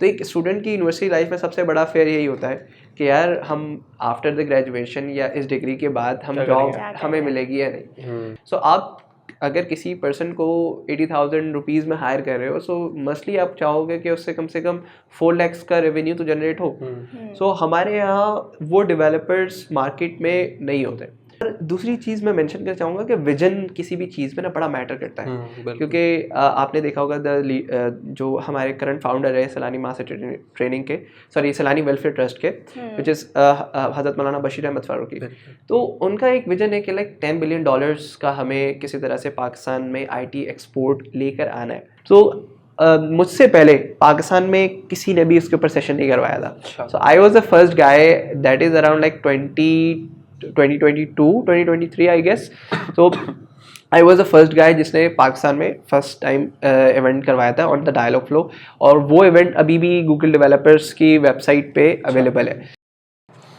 तो एक स्टूडेंट की यूनिवर्सिटी लाइफ में सबसे बड़ा फेयर यही होता है कि यार हम आफ्टर द ग्रेजुएशन या इस डिग्री के बाद हम जॉब हमें मिलेगी या नहीं। सो आप अगर किसी पर्सन को 80,000 रुपीज़ में हायर कर रहे हो, सो मस्टली आप चाहोगे कि उससे कम 4 lakhs का रेवेन्यू तो जनरेट हो। सो हमारे यहाँ वो डेवलपर्स मार्केट में नहीं होते। दूसरी चीज़ मैं मेंशन करना चाहूँगा कि विजन किसी भी चीज़ में ना बड़ा मैटर करता है, क्योंकि आपने देखा होगा जो हमारे करंट फाउंडर है सैलानी मास्टर ट्रेनिंग के, सैलानी वेलफेयर ट्रस्ट के, विच इज़ हज़रत मौलाना बशीर अहमद फारूकी। तो उनका एक विजन है कि लाइक $10 बिलियन का हमें किसी तरह से पाकिस्तान में IT एक्सपोर्ट लेकर आना है। तो मुझसे पहले पाकिस्तान में किसी ने भी उसके ऊपर सेशन नहीं करवाया था। So I was the first guy that is around like 2022-2023 I guess. तो I was the first guy जिसने पाकिस्तान में फर्स्ट टाइम इवेंट करवाया था ऑन द डायलॉग फ्लो, और वो इवेंट अभी भी गूगल डेवलपर्स की वेबसाइट पे अवेलेबल है।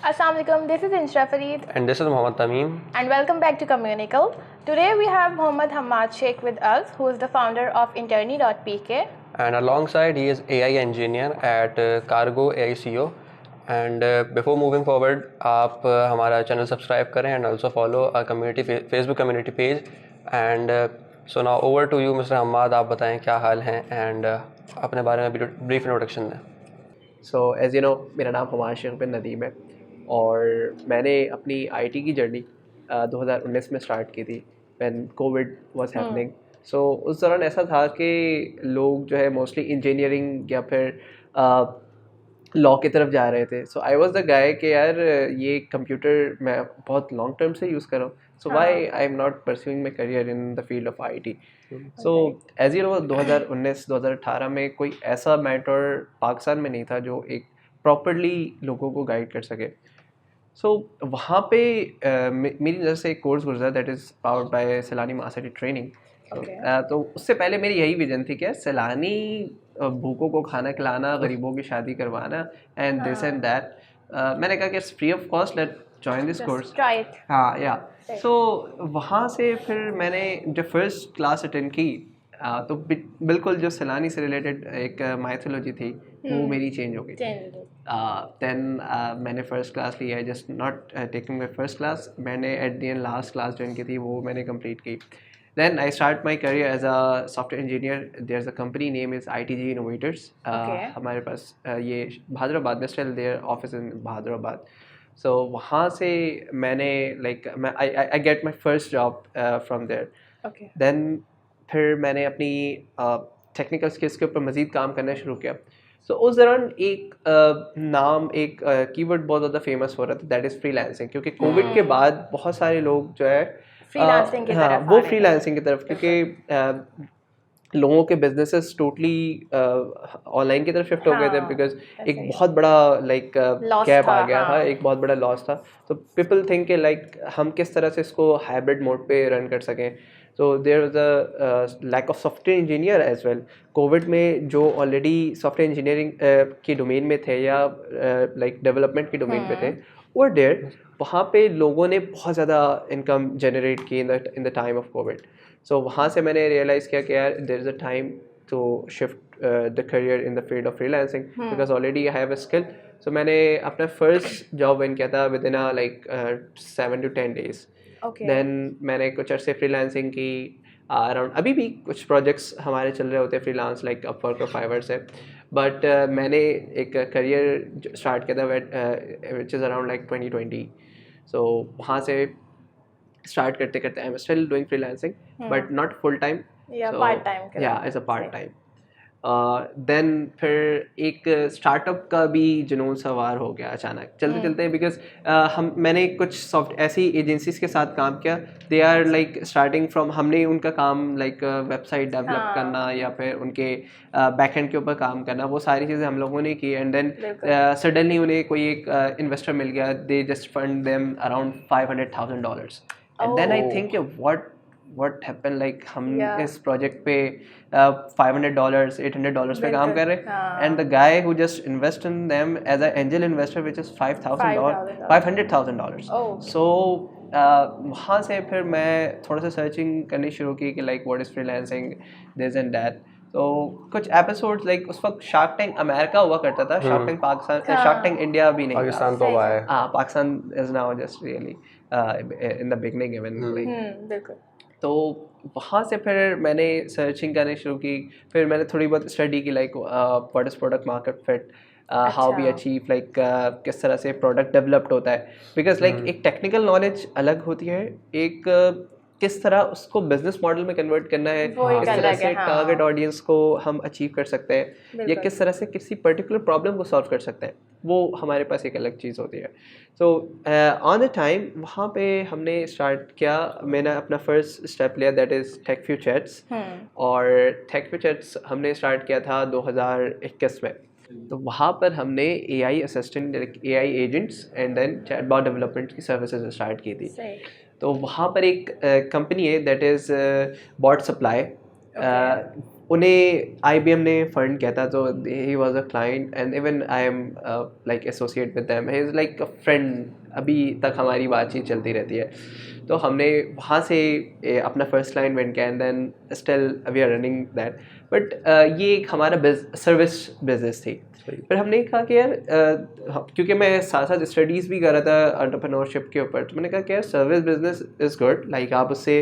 Assalamu alaikum, this is Insha Fareed and this is Mohammad Tamim and welcome back to Communical. Today we have Mohammad Hamad Sheikh with us, who is the founder of Interni.pk, and alongside he is AI engineer at Cargo AICO. And before moving forward, आप हमारा channel subscribe करें and also follow our community Facebook community page. And so now over to you Mr. Hamad, आप बताएं क्या हाल हैं and अपने बारे में brief introduction दें। So as you know, मेरा नाम हमाद शेख बिन नदीम है और मैंने अपनी IT की जर्नी 2019 में स्टार्ट की थी व्हेन कोविड वाज हैपनिंग। सो उस दौरान ऐसा था कि लोग जो है मोस्टली इंजीनियरिंग या फिर लॉ की तरफ जा रहे थे। सो आई वाज द गाय कि यार ये कंप्यूटर मैं बहुत लॉन्ग टर्म से यूज़ कर रहा हूँ, so why I am not pursuing my career in the field of IT। So as you know 2019-2018 में कोई ऐसा मेंटर पाकिस्तान में नहीं था जो एक प्रॉपरली लोगों को गाइड कर सके। सो वहाँ पे मेरी नज़र से एक कोर्स गुजरा दैट इज़ पावर्ड बाय सैलानी मास्टर ट्रेनिंग। तो उससे पहले मेरी यही विजन थी कि सैलानी भूखों को खाना खिलाना, गरीबों की शादी करवाना एंड दिस एंड दैट। मैंने कहा कि it's free of cost, let join this course. हाँ या सो वहाँ से फिर मैंने जब फर्स्ट क्लास अटेंड की तो बिल्कुल जो सैलानी से रिलेटेड एक माइथोलॉजी थी वो मेरी चेंज हो गई। देन मैंने फ़र्स्ट क्लास लिया है, just not taking my first class, मैंने at the end last class join की थी, वो मैंने कंप्लीट की। Then I start my career as a software engineer. There is a company name is ITG innovators. हमारे पास ये बहादुराबाद में still there office in Bahadurabad. So वहाँ से मैंने I get my first job from there. Then फिर मैंने अपनी टेक्निकल स्किल्स के ऊपर मज़ीद काम करना शुरू किया। सो उस दौरान एक एक कीवर्ड बहुत ज़्यादा फेमस हो रहा था, दैट इज़ फ्रीलांसिंग, क्योंकि कोविड के बाद बहुत सारे लोग जो है फ्रीलांसिंग की तरफ वो फ्रीलांसिंग की तरफ, क्योंकि लोगों के बिजनेसेस टोटली ऑनलाइन की तरफ शिफ्ट हो गए थे, बिकॉज एक बहुत बड़ा गैप आ गया था, एक बहुत बड़ा लॉस था। तो पीपल थिंक कि हम किस तरह से इसको हाइब्रिड मोड पे रन कर सकें। So there was a lack of software engineer as well. Covid में जो ऑलरेडी सॉफ्टवेयर इंजीनियरिंग की डोमेन में थे या डेवलपमेंट की डोमेन पे थे, और देयर वहाँ पे लोगों ने बहुत ज़्यादा इनकम जनरेट की in the time of Covid. So वहाँ से मैंने रियलाइज़ किया कि यार there is a time to shift the career in the field of freelancing, because already I have a skill. So मैंने अपना फर्स्ट जॉब विन किया था within 7 to 10 days। Then मैंने कुछ अर्से फ्रीलांसिंग की अराउंड, अभी भी कुछ प्रोजेक्ट्स हमारे चल रहे होते हैं फ्रीलांस लाइक अपवर्क और फाइवर से, बट मैंने एक करियर स्टार्ट किया था विच इज़ अराउंड 2020। सो वहाँ से स्टार्ट करते करते I am still doing freelancing but not full time, part time, या as a part time. Then फिर एक स्टार्टअप का भी जुनून सवार हो गया अचानक चलते चलते, बिकॉज मैंने कुछ ऐसी एजेंसीज के साथ काम किया, दे आर स्टार्टिंग फ्रॉम, हमने उनका काम वेबसाइट डेवलप करना या फिर उनके बैकएंड के ऊपर काम करना, वो सारी चीज़ें हम लोगों ने की। एंड देन सडनली उन्हें कोई एक इन्वेस्टर मिल गया, they just fund them around $500,000। And then I think what happened, हम इस प्रोजेक्ट पे $500 $800 पे काम कर रहे, and the guy who just invest in them as an angel investor which is $500,000। so वहाँ से फिर मैं थोड़ा सा सर्चिंग करनी शुरू की कि what is freelancing, this and that। तो कुछ एपिसोड्स लाइक उस वक्त शार्क टैंक अमेरिका हुआ करता था, shark tank Pakistan, shark tank India भी नहीं था। पाकिस्तान तो हुआ है। हाँ, Pakistan is now just really in the beginning even like. बिल्कुल। तो वहाँ से फिर मैंने सर्चिंग करनी शुरू की, फिर मैंने थोड़ी बहुत स्टडी की like what is product market fit, how we achieve like किस तरह से प्रोडक्ट डेवलप्ड होता है, बिकॉज लाइक एक टेक्निकल नॉलेज अलग होती है, एक किस तरह उसको बिजनेस मॉडल में कन्वर्ट करना है, किस तरह से टारगेट ऑडियंस को हम अचीव कर सकते हैं, या किस तरह से किसी पर्टिकुलर प्रॉब्लम को सॉल्व कर सकते हैं, वो हमारे पास एक अलग चीज़ होती है। सो ऑन द टाइम वहाँ पे हमने स्टार्ट किया, मैंने अपना फर्स्ट स्टेप लिया दैट इज़ टेकफ्यू चैट्स, और टेकफ्यू चैट्स हमने स्टार्ट किया था 2021 में। तो वहाँ पर हमने AI assistant, AI agents and then chatbot development की सर्विसेज स्टार्ट की थी। तो वहाँ पर एक कंपनी है दैट इज़ बॉट सप्लाई, उन्हें IBM ने फंड किया था, तो he was a client and even I am like associate with them, he is like a friend, अभी तक हमारी बातचीत चलती रहती है। तो हमने वहाँ से अपना फर्स्ट क्लाइंट विन किया and then still we are running that, but ये एक हमारा सर्विस बिजनेस थी। फिर हमने कहा कि यार क्योंकि मैं साथ साथ स्टडीज़ भी कर रहा था एंटरप्रेन्योरशिप के ऊपर, तो मैंने कहा कि यार service business is good, like आप उससे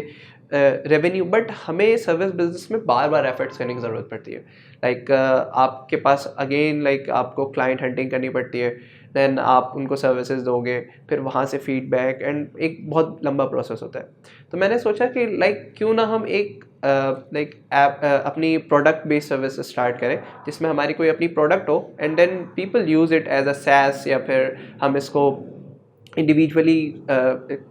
रेवेन्यू, बट हमें सर्विस बिजनेस में बार बार एफर्ट्स करने की ज़रूरत पड़ती है। लाइक आपके पास अगेन लाइक आपको क्लाइंट हंटिंग करनी पड़ती है, देन आप उनको सर्विसेज दोगे, फिर वहाँ से फीडबैक एंड एक बहुत लंबा प्रोसेस होता है। तो मैंने सोचा कि लाइक क्यों ना हम एक लाइक अपनी प्रोडक्ट बेस्ड सर्विस स्टार्ट करें, जिसमें हमारी कोई अपनी प्रोडक्ट हो and then people use it as a SaaS, या फिर हम इसको इंडिविजुअली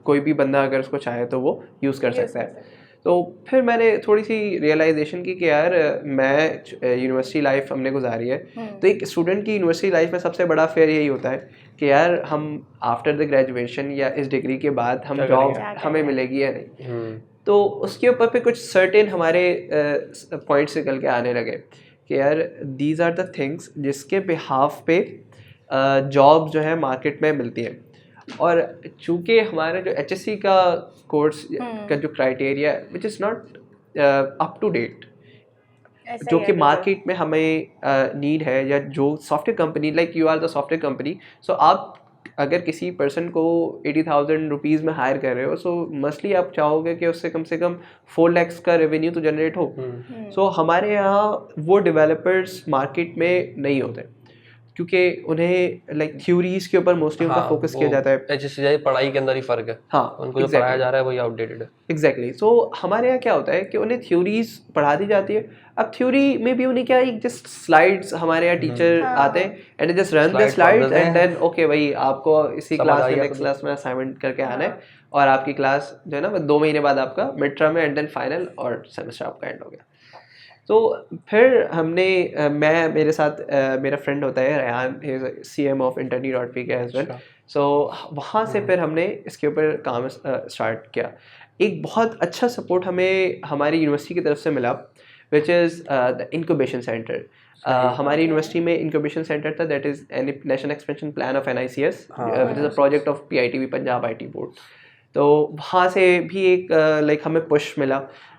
कोई भी बंदा अगर उसको चाहे तो वो यूज़ कर सकता है। तो फिर मैंने थोड़ी सी रियलाइजेशन की कि यार मैं यूनिवर्सिटी लाइफ हमने गुजारी है, तो एक स्टूडेंट की यूनिवर्सिटी लाइफ में सबसे बड़ा फेयर यही होता है कि यार हम आफ्टर द ग्रेजुएशन या इस डिग्री के बाद हम जॉब हमें मिलेगी या नहीं। तो उसके ऊपर पे कुछ सर्टेन हमारे पॉइंट्स निकल के आने लगे कि यार दीज आर द थिंग्स जिसके बिहाफ पे जॉब जो है मार्केट में मिलती है। और चूँकि हमारे जो HSC का कोर्स का जो criteria which is not up to date, जो कि मार्केट में हमें नीड है, या जो software company like you are the software company, so आप अगर किसी पर्सन को 80,000 रुपीज़ में हायर कर रहे हो, सो मस्टली आप चाहोगे कि उससे कम से कम 4 lakhs का रेवेन्यू तो जनरेट हो। सो हमारे यहाँ वो डेवलपर्स मार्केट में नहीं होते, क्योंकि उन्हें लाइक थ्योरीज के ऊपर मोस्टली उनका फोकस किया जाता है। HSC पढ़ाई के अंदर ही फ़र्क है। हाँ, उनको जो पढ़ाया जा रहा है वही आउटडेटेड है। एग्जैक्टली। सो हमारे यहाँ क्या होता है कि उन्हें थ्योरीज पढ़ा दी जाती है। अब थ्योरी में भी उन्हें क्या, एक जस्ट स्लाइड्स, हमारे यहाँ टीचर आते हैं and just run the slides and then okay भाई आपको इसी क्लास में नेक्स्ट क्लास में असाइनमेंट करके आना है, और आपकी क्लास जो है ना 2 महीने बाद आपका मिड टर्म है एंड देन फाइनल और सेमेस्टर आपका एंड हो गया। तो फिर हमने मैं मेरे साथ मेरा फ्रेंड होता है Rehan, he is CM of Interni.pk as well. So वहाँ से फिर हमने इसके ऊपर काम स्टार्ट किया। एक बहुत अच्छा सपोर्ट हमें हमारी यूनिवर्सिटी की तरफ से मिला, which is the incubation centre. हमारी यूनिवर्सिटी में इंक्यूबेशन सेंटर था, that is national expansion plan of NICS, which is a project of PITB Punjab IT board. तो वहाँ से भी एक लाइक हमें पुश मिला।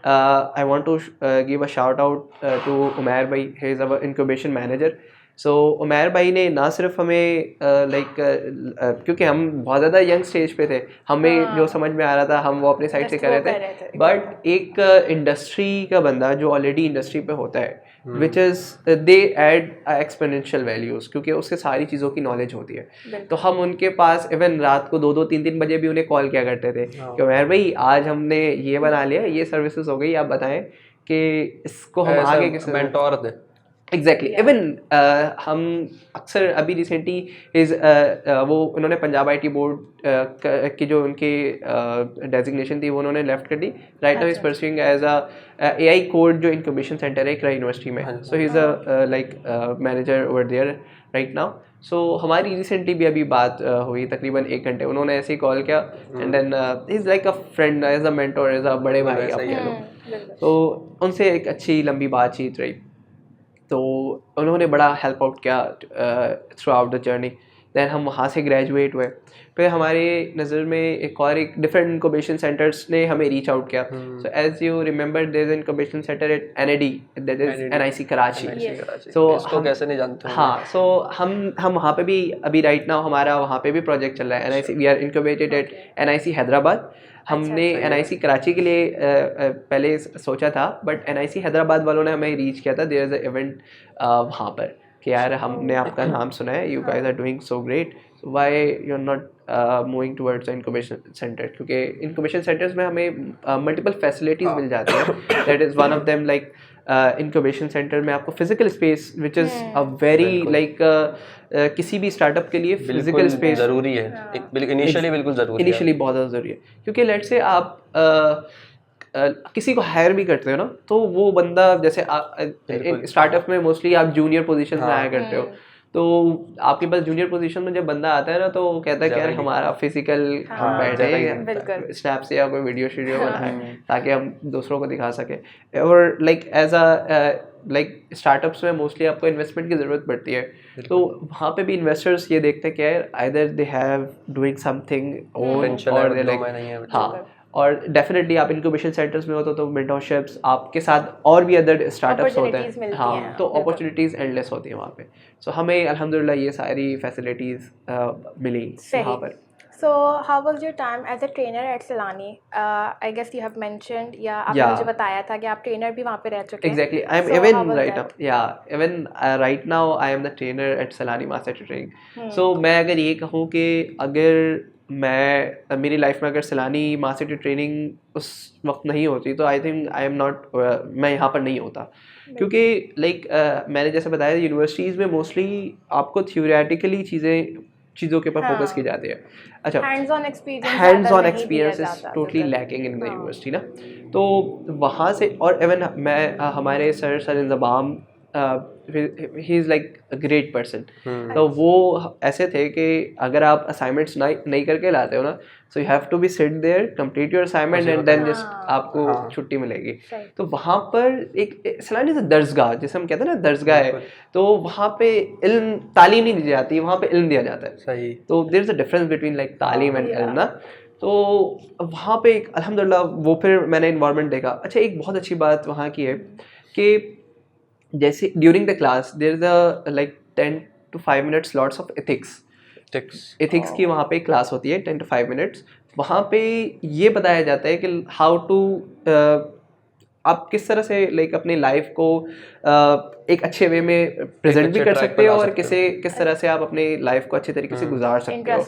I want to give a shout out to Umair भाई, he is our incubation manager. So Umair भाई ने ना सिर्फ हमें क्योंकि हम बहुत ज़्यादा यंग स्टेज पे थे, हमें जो समझ में आ रहा था हम वो अपनी साइड से कर रहे थे, बट एक इंडस्ट्री का बंदा जो ऑलरेडी इंडस्ट्री पे होता है, which is they add exponential values, क्योंकि उसके सारी चीज़ों की नॉलेज होती है। तो हम उनके पास इवन रात को 2-2, 3-3 बजे भी उन्हें कॉल किया करते थे कि उमैर भाई आज हमने ये बना लिया, ये सर्विसेज हो गई, आप बताएं कि इसको हम आगे कैसे। मेंटोर थे। एग्जैक्टली। इवन हम अक्सर अभी रिसेंटली वो उन्होंने पंजाब IT बोर्ड की जो उनकी डेजिग्नेशन थी वो उन्होंने लेफ्ट कर दी। Right now is pursuing as a AI code जो इंक्यूबेशन सेंटर है इकरा यूनिवर्सिटी में। So he is a like manager over there right now. So हमारी रिसेंटली भी अभी बात हुई तकरीबन 1 घंटे, उन्होंने ऐसे ही कॉल किया and then is like a friend, as a mentor, as a बड़े भाई आप कह लो। तो उनसे एक अच्छी लंबी बातचीत रही, तो उन्होंने बड़ा हेल्प आउट किया throughout the journey than हम वहाँ से ग्रेजुएट हुए। फिर हमारे नज़र में एक डिफरेंट इंक्यूबेशन सेंटर्स ने हमें रीच आउट किया। So as you remember there is incubation centre at NID, that is NIC Karachi. तो इसको कैसे नहीं जानते होंगे? हाँ, सो हम वहाँ पे भी अभी राइट नाउ हमारा वहाँ पे भी प्रोजेक्ट चल रहा है। NIC we are incubated at NIC Hyderabad. हमने NIC कराची के लिए पहले सोचा था, बट NIC हैदराबाद वालों ने हमें रीच किया था। देयर इज़ अ इवेंट वहाँ पर कि यार हमने आपका नाम सुना है, you guys are doing so great, why you are not moving towards incubation centre, क्योंकि इंक्यूबेशन सेंटर्स में हमें मल्टीपल फैसिलिटीज़ मिल जाती हैं। That is one of them, like incubation centre में आपको physical space which is a very like किसी भी स्टार्टअप के लिए फिजिकल स्पेस ज़रूरी है। इनिशियली बिल्कुल ज़रूरी है। इनिशियली बहुत ज़्यादा ज़रूरी है, क्योंकि लेट्स से आप किसी को हायर भी करते हो ना, तो वो बंदा जैसे स्टार्टअप में मोस्टली आप जूनियर पोजीशन में आया करते हो, तो आपके पास जूनियर पोजीशन में जब बंदा आता है ना, तो वो कहता है कि यार हमारा फिजिकल हम बैठे स्नैप से या कोई वीडियो बनाए ताकि हम दूसरों को दिखा सके। और लाइक एज लाइक स्टार्टअप्स में मोस्टली आपको इन्वेस्टमेंट की ज़रूरत पड़ती है, तो वहाँ पे भी इन्वेस्टर्स ये देखते हैं कि यार either they have doing something और दे लाइक हाँ। और डेफिनेटली आप इंक्यूबेशन सेंटर्स में होते तो मेंटरशिप्स आपके साथ और भी अदर स्टार्टअप्स होते हैं, हाँ, तो अपॉर्चुनिटीज़ एंडलेस होती हैं वहाँ पे। सो हमें अल्हम्दुलिल्लाह ये सारी फैसिलिटीज़ मिली वहाँ पर। So how was your time as a trainer at Salani? I guess you have mentioned या आपने मुझे बताया था कि आप ट्रेनर भी वहाँ पे रह चुके हैं। Exactly. I'm so even right now. Yeah, even right now I am the trainer at Salani Master Training. So मैं अगर ये कहूँ कि अगर मेरी लाइफ में अगर सलानी मास्टर ट्रेनिंग उस वक्त नहीं होती, तो I think I am not, मैं यहाँ पर नहीं होता, क्योंकि लाइक मैंने जैसे बताया यूनिवर्सिटीज़ में मोस्टली आपको थ्योरेटिकली चीज़ों के ऊपर फोकस की जाती है। अच्छा, hands on experience is totally lacking in the university ना, तो वहाँ से। और इवन मैं हमारे sir Inzamam he is like a great person, तो वो ऐसे थे कि अगर आप असाइनमेंट्स नहीं करके लाते हो ना, so you have to be sit there, complete your assignment and then just आपको छुट्टी मिलेगी। तो वहाँ पर एक सलानी से दर्सगाह, जिसे हम कहते हैं ना दर्सगाह है, तो वहाँ पे इल्म तालीम नहीं दी जाती, वहाँ पे इल्म दिया जाता है। सही। तो there is a difference between like तालीम एंड इल्म ना, तो वहाँ पे एक अल्हम्दुलिल्लाह वो फिर मैंने इन्वायरमेंट देखा। अच्छा, एक बहुत अच्छी बात वहाँ की है कि जैसे during the class there is a like 10 to 5 minute slots of ethics की वहाँ पे क्लास होती है 10 to 5 minutes। वहाँ पे ये बताया जाता है कि हाउ टू आप किस तरह से लाइक अपनी लाइफ को एक अच्छे वे में प्रेजेंट भी कर सकते हो, और किस तरह से आप अपनी लाइफ को अच्छे तरीके से गुजार सकते हो।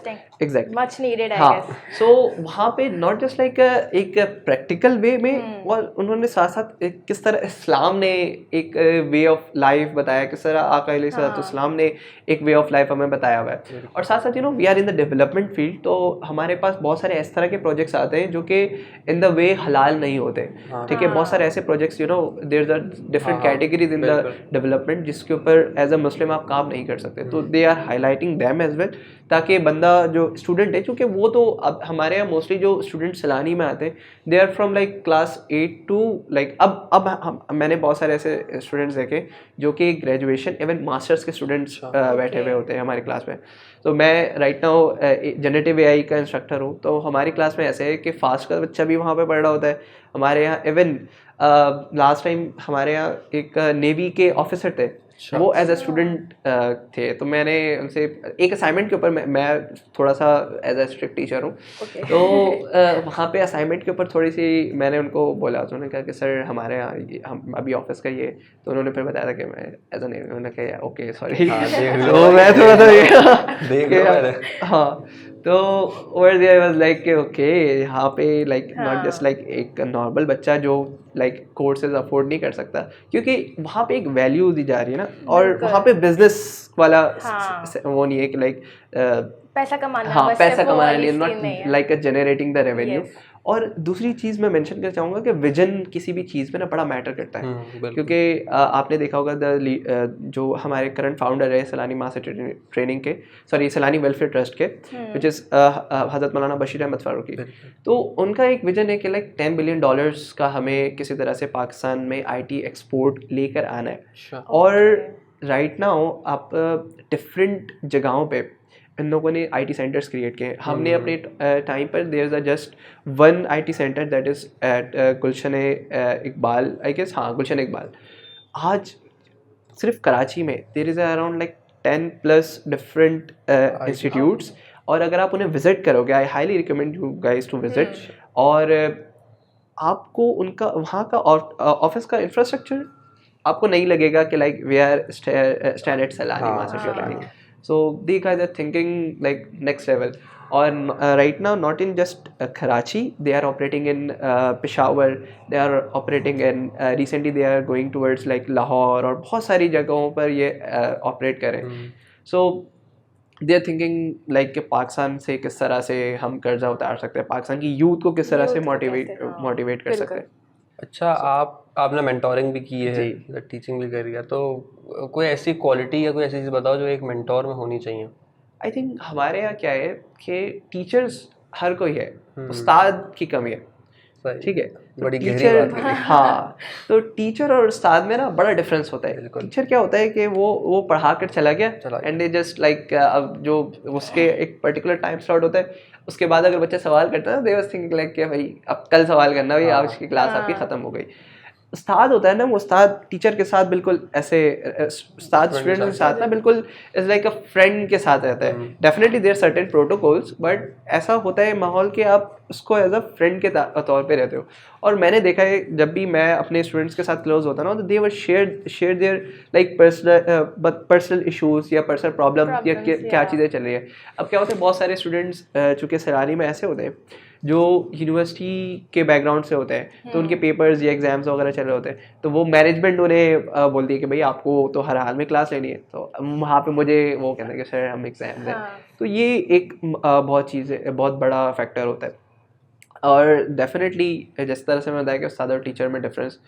एग्जैक्टली, मच नीडेड आई हाँ। गेस। सो वहाँ पे नॉट जस्ट लाइक एक प्रैक्टिकल वे में, और उन्होंने साथ साथ किस तरह इस्लाम ने एक वे ऑफ लाइफ बताया, किस तरह आका अलैहिस्सलाम ने एक वे ऑफ लाइफ हमें बताया हुआ है। और साथ साथ we are in the development field, तो हमारे पास बहुत सारे इस तरह के प्रोजेक्ट्स आते हैं जो कि इन द वे हलाल नहीं होते, ठीक है। बहुत सारे ऐसे projects there are different categories in the development जिसके ऊपर एज अ मुस्लिम आप काम नहीं कर सकते, तो they are highlighting them as well, ताकि बंदा जो स्टूडेंट है, क्योंकि वो तो अब हमारे यहाँ मोस्टली जो स्टूडेंट सलानी में आते हैं they are from like class 8 to like अब मैंने बहुत सारे ऐसे स्टूडेंट्स देखे जो कि ग्रेजुएशन इवन मास्टर्स के स्टूडेंट्स बैठे हुए होते हैं हमारी क्लास में। तो मैं राइट नाउ जनरेटिव AI का इंस्ट्रक्टर हूँ, तो हमारी क्लास में ऐसे है कि फास्ट का बच्चा भी वहाँ पे पढ़ रहा होता है हमारे यहाँ। इवन लास्ट टाइम हमारे यहाँ एक नेवी के ऑफिसर थे, वो एज अ स्टूडेंट थे, तो मैंने उनसे एक असाइनमेंट के ऊपर मैं थोड़ा सा एज अ स्ट्रिक्ट टीचर हूँ, तो वहाँ पे असाइनमेंट के ऊपर थोड़ी सी मैंने उनको बोला, तो उन्होंने कहा कि सर हमारे यहाँ हम अभी ऑफिस का ये, तो उन्होंने फिर बताया था कि मैं एज अ नेवी, उन्होंने कहा ओके सॉरी, तो मैं थोड़ा सा हाँ, तो over there was like okay, यहाँ पे लाइक नॉट जस्ट लाइक एक नॉर्मल बच्चा जो लाइक कोर्सेज अफोर्ड नहीं कर सकता, क्योंकि वहाँ पे एक वैल्यू दी जा रही है ना, और वहाँ पे बिजनेस वाला वो नहीं है कि लाइक पैसा कमाना, हाँ पैसा कमाना नहीं, not like generating the revenue. और दूसरी चीज़ मैं मेंशन करना चाहूँगा कि विजन किसी भी चीज़ में ना बड़ा मैटर करता है, क्योंकि आपने देखा होगा जो हमारे करंट फाउंडर है सलानी मास्टर ट्रेनिंग के, सॉरी सलानी वेलफेयर ट्रस्ट के, विच इज़ हज़रत मौलाना बशीर अहमद फारूकी, तो उनका एक विजन है कि लाइक $10 बिलियन का हमें किसी तरह से पाकिस्तान में IT एक्सपोर्ट लेकर आना है। और राइट नाउ आप डिफरेंट जगहों पे इन लोगों ने IT सेंटर्स क्रिएट किए. हमने अपने टाइम पर there is just one IT centre that is at Gulshan Iqbal, I guess, हाँ गुलशन इकबाल. आज सिर्फ कराची में there is around like 10+ different institutes, और अगर आप उन्हें विजिट करोगे, I highly recommend you guys to visit. और आपको उनका वहाँ का ऑफिस का इंफ्रास्ट्रक्चर आपको नहीं लगेगा कि like we are stand at सैलानी market. So the guys are thinking like next level. और right now not in just Karachi, they are operating in Peshawar, they are operating in recently they are going towards like Lahore, और बहुत सारी जगहों पर ये operate करें. So they are thinking like कि पाकिस्तान से किस तरह से हम कर्जा उतार सकते हैं, पाकिस्तान की यूथ को किस तरह से मोटिवेट कर सकते हैं. अच्छा, आपने मेंटोरिंग भी की है, टीचिंग भी करी है, तो कोई ऐसी क्वालिटी या कोई ऐसी चीज़ बताओ जो एक मेंटोर में होनी चाहिए. आई थिंक हमारे यहाँ क्या है कि टीचर्स हर कोई है, उस्ताद की कमी है. ठीक है, बड़ी टीचर, गहरी बात है. हाँ, तो टीचर और उस्ताद में ना बड़ा डिफरेंस होता है. टीचर क्या होता है कि वो पढ़ा कर चला गया एंड दे जस्ट लाइक, अब जो उसके एक पर्टिकुलर टाइम स्लॉट होता है, उसके बाद अगर बच्चा सवाल करता है दे वाज थिंकिंग लाइक कि भाई अब कल सवाल करना, भाई आज की क्लास आपकी ख़त्म हो गई. उस्ताद होता है ना, वो उस्ताद टीचर के साथ बिल्कुल ऐसे, उस्ताद स्टूडेंट के साथ ना बिल्कुल इज़ लाइक अ फ्रेंड के साथ रहता है. Definitely there certain protocols, but ऐसा होता है माहौल कि आप उसको एज अ फ्रेंड के तौर पे रहते हो. और मैंने देखा है जब भी मैं अपने स्टूडेंट्स के साथ क्लोज होता ना, तो they were share their like personal issues या पर्सनल प्रॉब्लम या क्या चीज़ें चल रही है. अब क्या होता है, बहुत सारे स्टूडेंट्स चूँकि सैलानी में ऐसे होते हैं जो यूनिवर्सिटी के बैकग्राउंड से होते हैं, तो उनके पेपर्स या एग्जाम्स वगैरह चल रहे होते हैं, तो वो मैनेजमेंट उन्हें बोलती है कि भाई आपको तो हर हाल में क्लास लेनी है. तो वहाँ पे मुझे वो कहते हैं कि सर हम एग्जाम दें. तो ये एक बहुत बड़ा फैक्टर होता है. और डेफिनेटली जिस तरह से मैं बताया कि उस्ताद और टीचर में डिफरेंस,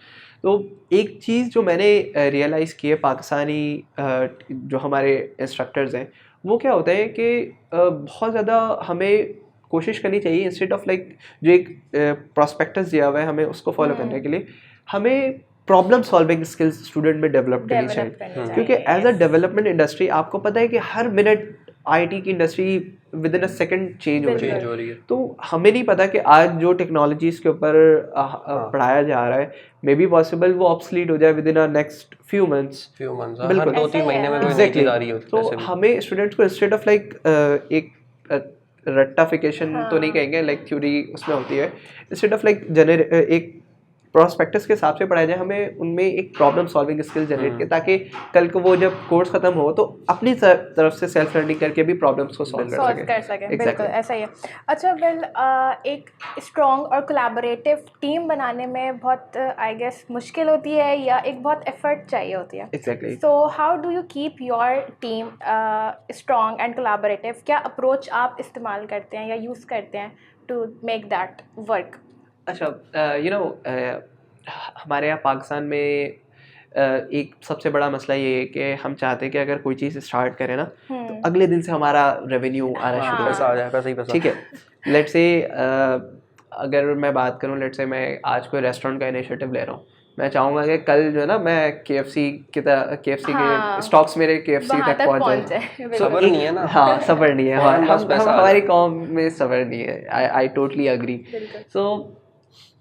तो एक चीज़ जो मैंने रियलाइज़ की है, पाकिस्तानी जो हमारे इंस्ट्रक्टर्स हैं, वो क्या होता है कि बहुत ज़्यादा हमें कोशिश करनी चाहिए, इंस्टेड ऑफ लाइक जो एक प्रॉस्पेक्टस दिया हुआ है हमें उसको फॉलो करने के लिए, हमें प्रॉब्लम सॉल्विंग स्किल्स स्टूडेंट में डेवलप करनी चाहिए. क्योंकि एज अ डेवलपमेंट इंडस्ट्री आपको पता है कि हर मिनट IT की industry with in a second change हो रही है. तो हमें नहीं पता कि आज जो टेक्नोलॉजीज़ के ऊपर पढ़ाया जा रहा है, मे बी पॉसिबल वो ऑब्सलीट हो जाए with in a next few months. बिल्कुल 2-3 महीने में कोई नई चीज़ आ रही होती है. तो हमें स्टूडेंट्स को इंस्टेड ऑफ लाइक एक रट्टाफिकेशन तो नहीं कहेंगे, लाइक थ्योरी उसमें होती है, इंस्टेड ऑफ लाइक एक प्रॉस्पेक्टस के हिसाब से पढ़ाया जाए, हमें उनमें एक प्रॉब्लम सॉल्विंग स्किल जनरेट किया, ताकि कल को वो जब कोर्स खत्म हो तो अपनी तरफ से सेल्फ लर्निंग करके भी प्रॉब्लम्स को सॉल्व कर सके. बिल्कुल ऐसा ही है. अच्छा, वेल एक स्ट्रॉन्ग और कोलैबोरेटिव टीम बनाने में बहुत आई गेस मुश्किल होती है, या एक बहुत एफर्ट चाहिए होती है. Exactly. So how do you keep your team strong and collaborative? क्या अप्रोच आप इस्तेमाल करते हैं या यूज़ करते हैं टू मेक दैट वर्क? अच्छा, हमारे यहाँ पाकिस्तान में एक सबसे बड़ा मसला ये है कि हम चाहते हैं कि अगर कोई चीज़ स्टार्ट करें ना, तो अगले दिन से हमारा रेवेन्यू आना शुरू हो जाए. ठीक है, लेट्स से अगर मैं बात करूँ, लेट्स से मैं आज कोई रेस्टोरेंट का इनिशिएटिव ले रहा हूँ, मैं चाहूँगा कि कल जो है ना मैं KFC के स्टॉक्स मेरे KFC तक पहुँच जाए. सब्र नहीं है ना. हाँ, सब्र नहीं है. हमारी कौम में सब्र नहीं है. I totally agree. सो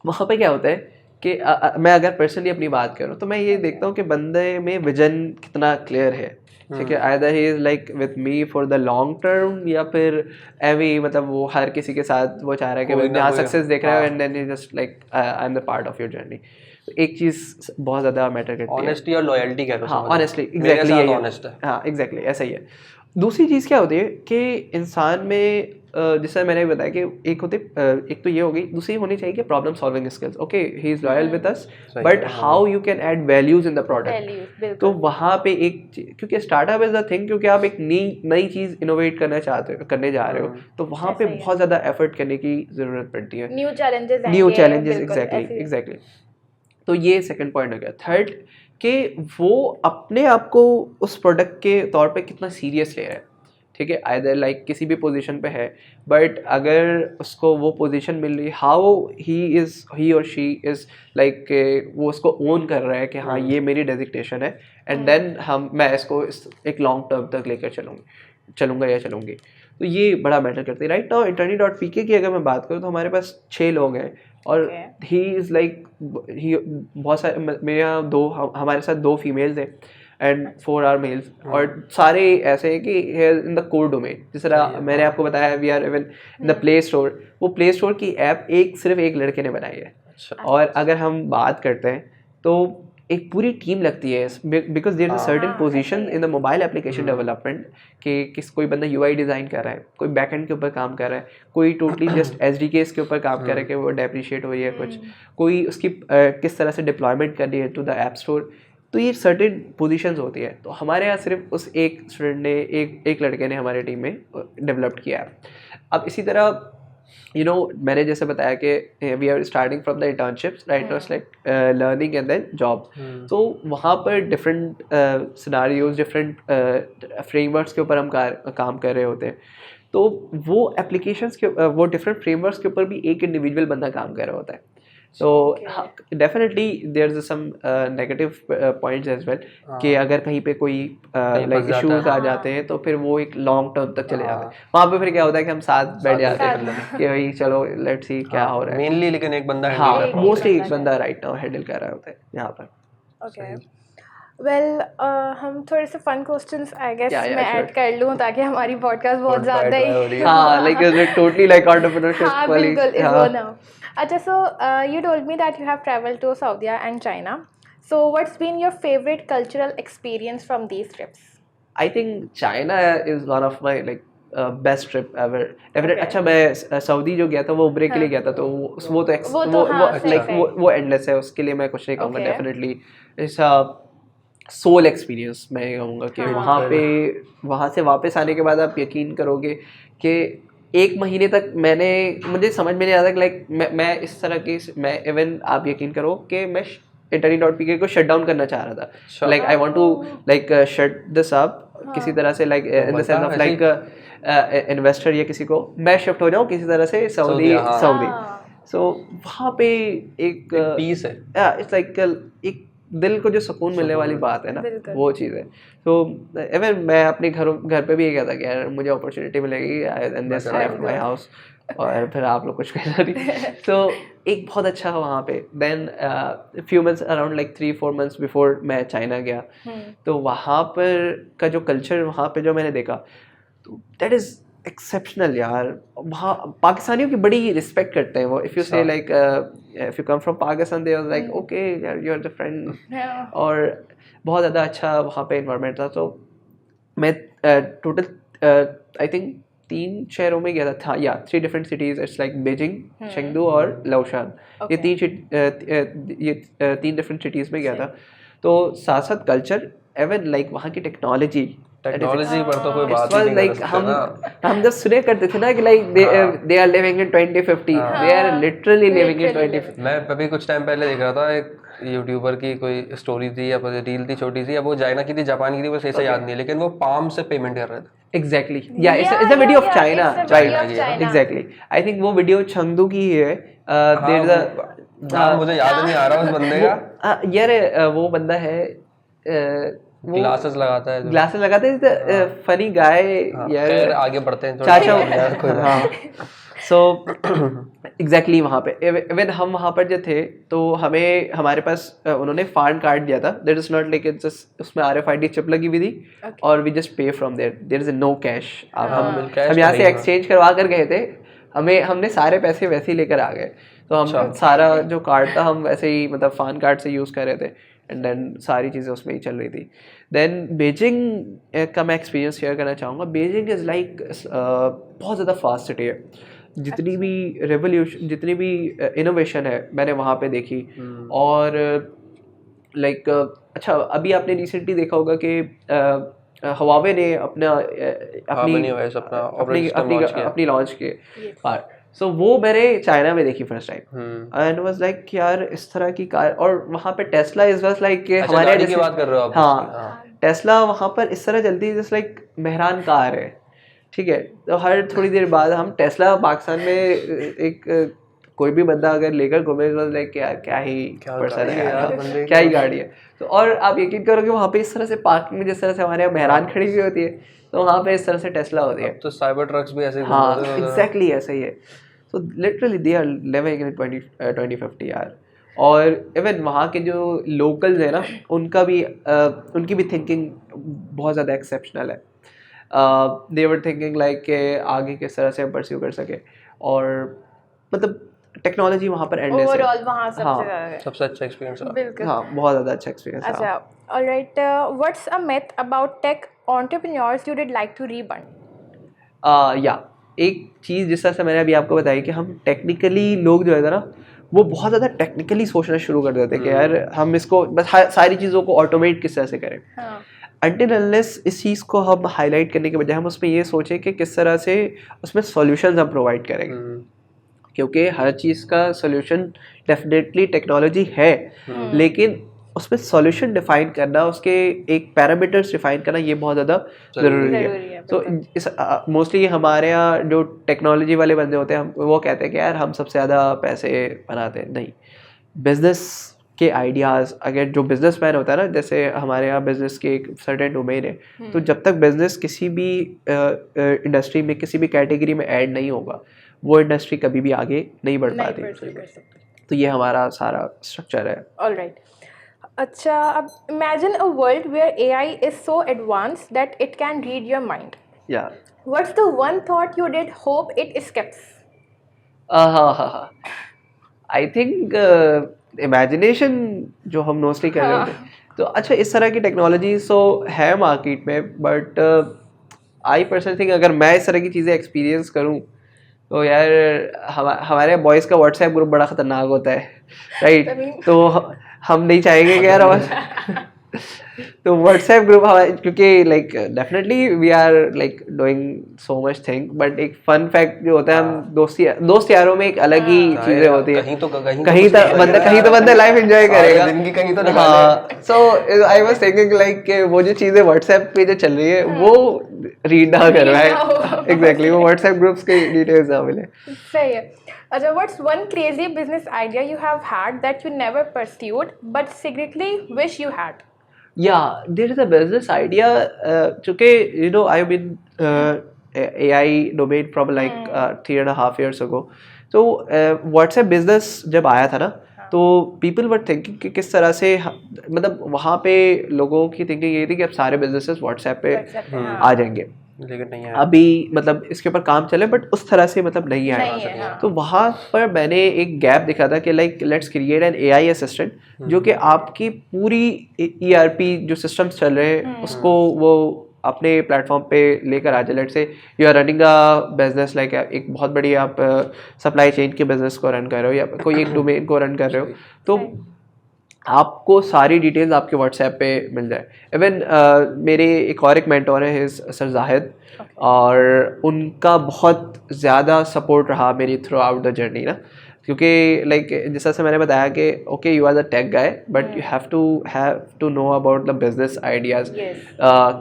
वहाँ पे क्या होता है कि मैं अगर पर्सनली अपनी बात करूँ तो मैं ये देखता हूँ कि बंदे में विजन कितना क्लियर है. ठीक है, either he is like with me for the long term, या फिर एवी मतलब वो हर किसी के साथ वो चाह रहा है कि मैं यहाँ सक्सेस देख रहा है and then he just like I am the part of your journey. एक चीज़ बहुत ज़्यादा मैटर करती है, ऑनेस्टी और लॉयल्टी कह लो. हाँ, ऑनेस्टली, एग्जैक्टली, ऑनेस्ट है. हाँ, एग्जैक्टली ऐसा ही है. दूसरी चीज़ क्या होती है कि इंसान में जैसे मैंने बताया कि एक तो ये होगी, दूसरी होनी चाहिए कि problem solving skills. Okay, he is loyal with us, but how you can add values in the product. तो वहाँ पे क्योंकि स्टार्टअप इज़ द थिंग, क्योंकि आप एक नई चीज़ इनोवेट करने जा रहे हो, तो वहाँ पे बहुत ज़्यादा एफर्ट करने की ज़रूरत पड़ती है. New challenges. एग्जैक्टली. तो ये सेकंड पॉइंट हो गया. थर्ड, कि वो अपने आप को उस प्रोडक्ट के तौर पे कितना सीरियस ले रहा है. ठीक है, आइदर लाइक किसी भी पोजीशन पे है, बट अगर उसको वो पोजीशन मिल रही, हाउ ही और शी इज़ लाइक वो उसको ओन कर रहा है कि हाँ ये मेरी डेजिग्नेशन है, एंड देन मैं इसको एक लॉन्ग टर्म तक लेकर चलूँगा या चलूँगी. तो ये बड़ा मैटर करती है। राइट नाउ Eternity.pk की अगर मैं बात करूँ तो हमारे पास 6 लोग हैं और ही इज़ लाइक ही बहुत सारे मेरे यहाँ हमारे साथ 2 फीमेल्स हैं एंड 4 आर मेल्स और सारे ऐसे हैं कि इन द कोर डोमेन। जिस तरह मैंने आपको बताया we are even in the play store, वो प्ले स्टोर की ऐप सिर्फ एक लड़के ने बनाई है। और अगर हम बात करते हैं तो एक पूरी टीम लगती है because there is a certain position in the mobile application development कि कोई बंदा यूआई डिज़ाइन कर रहा है, कोई बैकएंड के ऊपर काम कर रहा है, कोई टोटली जस्ट एसडीकेस के ऊपर काम कर रहा है कि वो डेप्रिशिएट हो रही है कुछ, कोई उसकी किस तरह से डिप्लॉयमेंट कर रही है टू द ऐप स्टोर। तो ये सर्टेन पोजीशंस होती है। तो हमारे यहाँ सिर्फ उस एक स्टूडेंट ने एक लड़के ने हमारे टीम में डेवलप्ड किया है। अब इसी तरह मैंने जैसे बताया कि we are starting from the internships, right now it's like learning and then job. तो वहाँ पर डिफरेंट सिनारियोज, डिफरेंट फ्रेमवर्क्स के ऊपर हम काम कर रहे होते हैं। तो वो एप्लीकेशंस के वो डिफरेंट फ्रेमवर्क्स के ऊपर भी एक इंडिविजुअल बंदा काम कर रहा होता है। So definitely there's some negative points as well कि अगर कहीं पे कोई like issues आ जाते हैं तो फिर वो एक लॉन्ग टर्म तक चले जाते हैं। वहाँ पे फिर क्या होता है कि हम साथ बैठ जाते हैं कि भाई चलो लेट्स सी क्या हो रहा है मेनली, लेकिन एक बंदा हाँ मोस्टली एक बंदा राइट नाउ हैंडल कर रहा होता है यहाँ पर। ओके वेल हम थोड़े से फन क्वेश्चंस आई गेस मैं ऐड कर लूँ ताकि हमारी पॉडकास्ट बहुत ज़्यादा ही हाँ लाइक टोटली लाइक एंटरप्रेन्योरशिप हाँ बिल्कुल इज वो ना। अच्छा so you told me that you have traveled to Saudi and China, so what's been your favorite cultural experience from these trips? I think China is one of my like best trip ever. अच्छा मैं Saudi जो गया था वो उम्रे के लिए गया था तो वो एंडलेस है, उसके लिए मैं कुछ नहीं कहूँगा। डेफिनेटली ऐसा सोल एक्सपीरियंस मैं कहूँगा कि वहाँ से वापस आने के बाद आप यकीन करोगे कि 1 महीने तक मुझे समझ में नहीं आता कि लाइक मैं इस तरह की मैं इवन आप यकीन करो कि मैं Eternity.pk को शट डाउन करना चाह रहा था। Like I want to like shut this up किसी तरह से like in the sense of like investor या किसी को मैं शिफ्ट हो जाऊँ किसी तरह से सऊदी। सो वहाँ पे एक पीस है, इट्स लाइक एक दिल को जो सुकून मिलने वाली बात है ना वो चीज़ है। तो इवन मैं अपने घर पे भी ये कहता कि यार मुझे अपॉर्चुनिटी मिलेगी and this left my house और फिर आप लोग कुछ कहना नहीं। तो एक बहुत अच्छा वहाँ पे then few months around like 3-4 months before मैं चाइना गया तो वहाँ पर का जो कल्चर वहाँ पे जो मैंने देखा तो दैट इज़ एक्सेप्शनल यार। वहाँ पाकिस्तानियों की बड़ी रिस्पेक्ट करते हैं वो। If you say like if you come from Pakistan they was like okay you are the friend और बहुत ज़्यादा अच्छा वहाँ पे इन्वायरमेंट था। तो मैं टोटल आई थिंक 3 शहरों में गया था या 3 different cities. It's like Beijing, Chengdu और लाओशान। ये 3 डिफरेंट सिटीज़ में गया था। तो साथ साथ कल्चर एवन लाइक वहाँ की टेक्नोलॉजी पर तो कोई बात ही नहीं कर सकते हम जब सुने करते थे ना कि like they are living in 2050, they are literally living in 2050। मैं अभी कुछ टाइम पहले देख रहा था एक यूट्यूबर की कोई स्टोरी थी या रील थी छोटी सी, अब वो चाइना की थी जापान की थी, बस ऐसा याद नहीं है, लेकिन वो पाम से पेमेंट कर रहे थे। एग्जैक्टली या it's a video of China right exactly. I think वो वीडियो चंगदू की ही है। देयर इज मुझे याद नहीं आ रहा उस बंदे का यार वो बंदा है ग्लासेस लगाता है फनी गाय यार। आगे बढ़ते हैं चाचा। सो एग्जैक्टली वहाँ पे इवन हम वहाँ पर जो थे तो हमारे पास उन्होंने फान कार्ड दिया था। That is not like it's उसमें RFID चिप लगी हुई थी और we just pay from there is no cash. हम यहाँ से एक्सचेंज करवा कर गए थे, हमने सारे पैसे वैसे ही लेकर आ गए। तो हम सारा जो कार्ड था हम वैसे ही मतलब फान कार्ड से यूज़ कर रहे थे एंड देन सारी चीज़ें उसमें ही चल रही थी। देन बीजिंग का मैं एक्सपीरियंस शेयर करना चाहूँगा। बीजिंग इज़ लाइक बहुत ज़्यादा फास्ट सिटी है। जितनी भी रेवोल्यूशन, जितनी भी इनोवेशन है मैंने वहाँ पे देखी। और लाइक अच्छा अभी आपने रिसेंटली देखा होगा कि हवावे ने अपनी लॉन्च किए। सो वो मैंने चाइना में देखी first time and was like यार इस तरह की कार। और वहाँ पे टेस्ला इज वाज लाइक हमारे की बात कर रहे हो आप? हाँ टेस्ला वहाँ पर इस तरह चलती है जस्ट लाइक मेहरान कार है, ठीक है। तो हर थोड़ी देर बाद हम टेस्ला पाकिस्तान में एक कोई भी बंदा अगर लेकर घूमे तो लाइक क्या ही पर्सन है यार, क्या ही गाड़ी है। तो और आप यकीन करोगे वहाँ पे इस तरह से पार्किंग में जिस तरह से हमारे यहाँ मेहरान खड़ी हुई होती है तो वहाँ पे इस तरह से टेस्ला होती है। तो साइबर ट्रक्स भी ऐसे ही घूम हाँ रहे थे उधर। एग्जैक्टली ऐसा ही है। So literally they are living in 2050 यार। और इवन वहाँ के जो लोकल्स हैं ना उनकी भी थिंकिंग बहुत ज़्यादा एक्सेप्शनल है। दे वर थिंकिंग लाइक के आगे किस तरह से हम परस्यू कर सके, और मतलब टेक्नोलॉजी वहाँ पर एंडलेस है। ओवरऑल वहाँ सबसे हाँ। ज़्यादा है। सबसे अच्छा एक्सपीरियंस रहा। बिल्कुल। हाँ बहुत ज़्यादा अच्छा एक्सपीरियंस अच्छा, रहा। Alright, what's a myth about tech entrepreneurs you would like to rebut? या एक चीज़ जिस तरह से मैंने अभी आपको बताई कि हम टेक्निकली लोग जो है ना वो बहुत ज़्यादा टेक्निकली सोचना शुरू कर देते हैं कि यार हम इसको बस सारी चीज़ों को ऑटोमेट किस तरह से करें। हाँ। अनटिल अनलेस इस चीज़ को हम हाईलाइट करने के बजाय हम उसमें ये सोचें कि किस तरह से उसमें सॉल्यूशंस हम प्रोवाइड करेंगे, क्योंकि हर चीज़ का सॉल्यूशन डेफिनेटली टेक्नोलॉजी है, लेकिन उसमें सॉल्यूशन डिफाइन करना, उसके एक पैरामीटर्स डिफाइन करना ये बहुत ज़्यादा ज़रूरी है। तो इस मोस्टली हमारे यहाँ जो टेक्नोलॉजी वाले बंदे होते हैं हम वो कहते हैं कि यार हम सबसे ज़्यादा पैसे बनाते हैं। नहीं, बिजनेस के आइडियाज़, अगर जो बिजनेसमैन होता है ना, जैसे हमारे यहाँ बिजनेस के एक सर्टेन डोमेन है, तो जब तक बिजनेस किसी भी इंडस्ट्री में किसी भी कैटेगरी में ऐड नहीं होगा वो इंडस्ट्री कभी भी आगे नहीं बढ़ पाती। तो ये हमारा सारा स्ट्रक्चर है। ऑलराइट। अच्छा, अब imagine a world where AI is so advanced that it can read your mind. या what's the one thought you did hope it skips? हाँ, आई थिंक इमेजिनेशन जो हम मोस्टली कर रहे होते हैं। तो अच्छा, इस तरह की टेक्नोलॉजी तो है मार्केट में, बट आई पर्सनली थिंक अगर मैं इस तरह की चीज़ें एक्सपीरियंस करूँ तो यार हमारे बॉयज़ का व्हाट्सएप ग्रुप बड़ा ख़तरनाक होता है, राइट? तो हम नहीं चाहेंगे कि यार तो व्हाट्सएप ग्रुप हमारे, क्योंकि like definitely we are like doing so much thing, but एक फन फैक्ट जो होता है, हम दोस्त यारों में एक अलग ही चीज़ें होती है। कहीं तो बंदा लाइफ एंजॉय करेगा, जिंदगी कहीं तो हाँ। सो आई वाज थिंकिंग लाइक वो जो चीज़ें व्हाट्सएप पे जो चल रही है वो रीड ना करवाए। एग्जैक्टली, वो व्हाट्सएप ग्रुप्स के डिटेल्स ना मिले। सही है। अच्छा, what's one crazy business idea you have had that you never pursued but secretly wish you had? Yeah, there is a business idea. चूँकि I've been AI domain from like 3.5 years ago. So WhatsApp business जब आया था ना, तो people were thinking कि किस तरह से मतलब वहाँ पे लोगों की थिंकिंग ये थी कि अब सारे businesses WhatsApp पे आ जाएंगे, लेकिन नहीं आया। अभी मतलब इसके ऊपर काम चले, बट उस तरह से मतलब नहीं आया। तो वहाँ पर मैंने एक गैप दिखा था कि like let's create an AI assistant जो कि आपकी पूरी ERP जो सिस्टम्स चल रहे हैं उसको वो अपने प्लेटफॉर्म पे लेकर आ जाए। Let's say you are running a business, like एक बहुत बड़ी आप सप्लाई चेन के बिजनेस को रन कर रहे हो या कोई एक डोमेन को रन कर रहे हो, तो आपको सारी डिटेल्स आपके व्हाट्सएप पे मिल जाए। इवन मेरे एक मेंटोर है सर जाहिद, और उनका बहुत ज़्यादा सपोर्ट रहा मेरी थ्रू आउट द जर्नी ना, क्योंकि लाइक जिस तरह से मैंने बताया कि okay you are the tech guy but you have to know about the business ideas,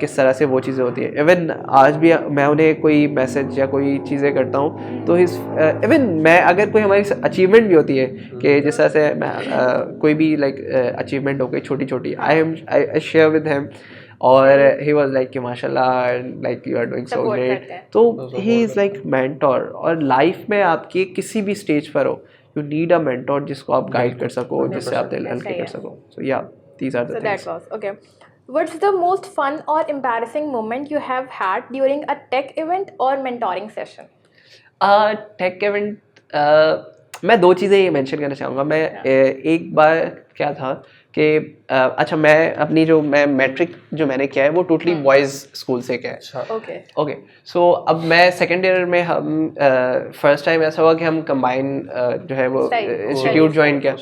किस तरह से वो चीज़ें होती हैं। इवन आज भी मैं उन्हें कोई मैसेज या कोई चीज़ें करता हूँ तो इवन मैं अगर कोई हमारी अचीवमेंट भी होती है कि जिस तरह से कोई भी लाइक अचीवमेंट हो गई छोटी छोटी, आई शेयर विद हिम, और ही वाज लाइक कि माशाल्लाह like you are doing so great. तो ही इज़ लाइक मेंटोर। और लाइफ में आपकी किसी भी स्टेज पर हो, यू नीड अ मेंटोर जिसको आप गाइड कर सको, जिससे आप दिल हल्के कर सको। सो या these are the things. Okay, what's the most fun और embarrassing moment you have had during a tech event और मेंटोरिंग सेशन? टेक इवेंट मैं दो चीज़ें ये मेंशन करना चाहूँगा। मैं एक बार क्या था कि अच्छा, मैं मैट्रिक जो मैंने किया है वो टोटली बॉयज़ स्कूल से किया है। ओके, सो अब मैं सेकेंड ईयर में हम फर्स्ट टाइम ऐसा हुआ कि हम कंबाइन जो है वो इंस्टीट्यूट ज्वाइन किया।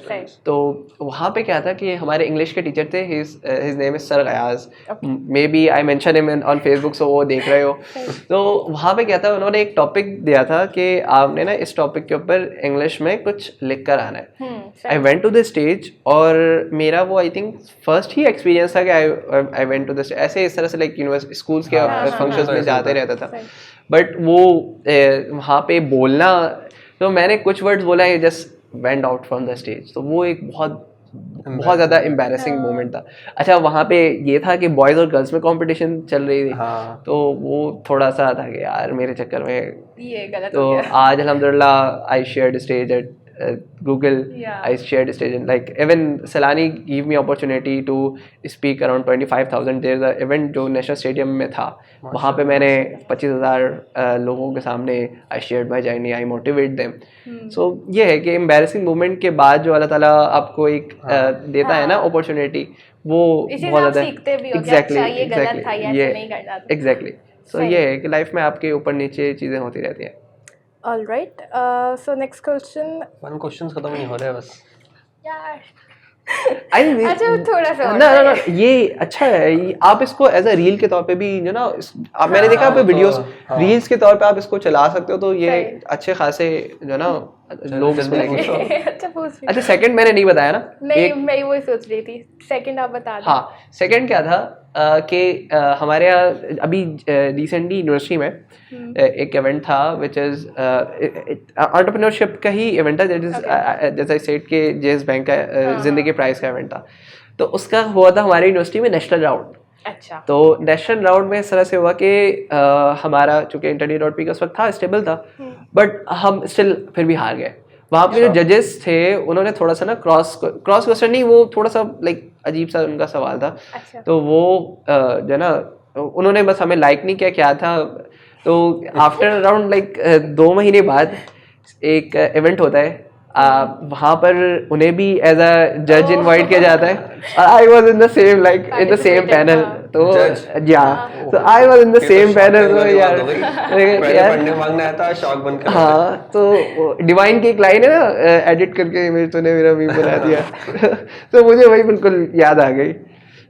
तो वहाँ पे क्या था कि हमारे इंग्लिश के टीचर थे, his name is sir Ghayas, maybe I mention him on Facebook, so वो देख रहे हो। तो वहाँ पे क्या था, उन्होंने एक टॉपिक दिया था कि आपने ना इस टॉपिक के ऊपर इंग्लिश में कुछ लिख कर आना है। I went to the stage, और मेरा वो आई थिंक फर्स्ट ही एक्सपीरियंस था कि आई वेंट टू दिस, ऐसे इस तरह से लाइक यूनिवर्सिटी स्कूल्स के फंक्शंस में जाते रहता था, बट वो वहाँ पे बोलना, तो मैंने कुछ वर्ड्स बोला, just went out from the stage. तो वो एक बहुत बहुत ज़्यादा एम्बैरेसिंग मोमेंट था। अच्छा वहाँ पे ये था कि बॉयज़ और गर्ल्स में कंपटीशन चल रही थी, हाँ तो वो थोड़ा सा था कि यार मेरे चक्कर में। ये गलत तो हो गया। आज अल्हम्दुलिल्लाह I shared stage at Google. Yeah. I shared stage in like even Salani gave me opportunity to speak around 25,000. There's a event जो नेशनल स्टेडियम में था, वहाँ पे मैंने 25,000 लोगों के सामने I shared my journey, I motivate them. So ये है कि embarrassing moment के बाद जो अल्लाह ताला आपको एक देता है ना अपॉर्चुनिटी, वो इसी से बहुत आप ज़्यादा सीखते भी हो कि exactly, अच्छा ये गलत था, ये ये ऐसे नहीं करना था। exactly. So सही। ये है कि लाइफ में आपके ऊपर नीचे चीज़ें होती रहती हैं। All right. So next question. One questions खत्म नहीं हो रहे बस। यार I think अच्छा थोड़ा सा और ना ना ना ये अच्छा है, आप इसको एज अ रील के तौर पे भी जो ना मैंने देखा आप वो तो, वीडियोस हाँ। रील्स के तौर पे आप इसको चला सकते हो, तो ये सही। अच्छे खासे जो ना लोग इसको जल्दी लेंगे। पूछो। अच्छा पूछ रही अच्छा सेकंड मैंने नहीं बताया ना, नहीं एक मैं वही सोच रही थी, सेकंड आप बता दो। हाँ सेकंड क्या था कि हमारे यहाँ अभी रिसेंटली यूनिवर्सिटी में एक इवेंट था विच इज़ एंटरप्रेन्योरशिप का ही इवेंट था, दैट इज जैसा सेट के जेएस बैंक का जिंदगी प्राइज का इवेंट था। तो उसका हुआ था हमारी यूनिवर्सिटी में नेशनल राउंड। अच्छा तो नेशनल राउंड में इस तरह से हुआ कि हमारा चूंकि इंटरनेट.पी का उस वक्त था स्टेबल था, बट हम स्टिल फिर भी हार गए। वहाँ पे जो जजेस थे उन्होंने थोड़ा सा ना क्रॉस क्वेश्चन नहीं, वो थोड़ा सा लाइक अजीब सा उनका सवाल था। अच्छा तो वो जो ना उन्होंने बस हमें लाइक नहीं किया, क्या था तो आफ्टर अराउंड लाइक 2 महीने बाद एक इवेंट होता है, वहाँ पर उन्हें भी एज अ जज इनवाइट किया जाता है। I was in the same like in the same Participated, panel, हाँ। तो Judge? या तो I was in the same panel. तो यार पहले यार फंडिंग मांगना आया था, शौक बन कर हाँ, तो डिवाइन की एक लाइन है ना, एडिट करके इमेज तूने मेरा मीम बना दिया। तो मुझे वही बिल्कुल याद आ गई।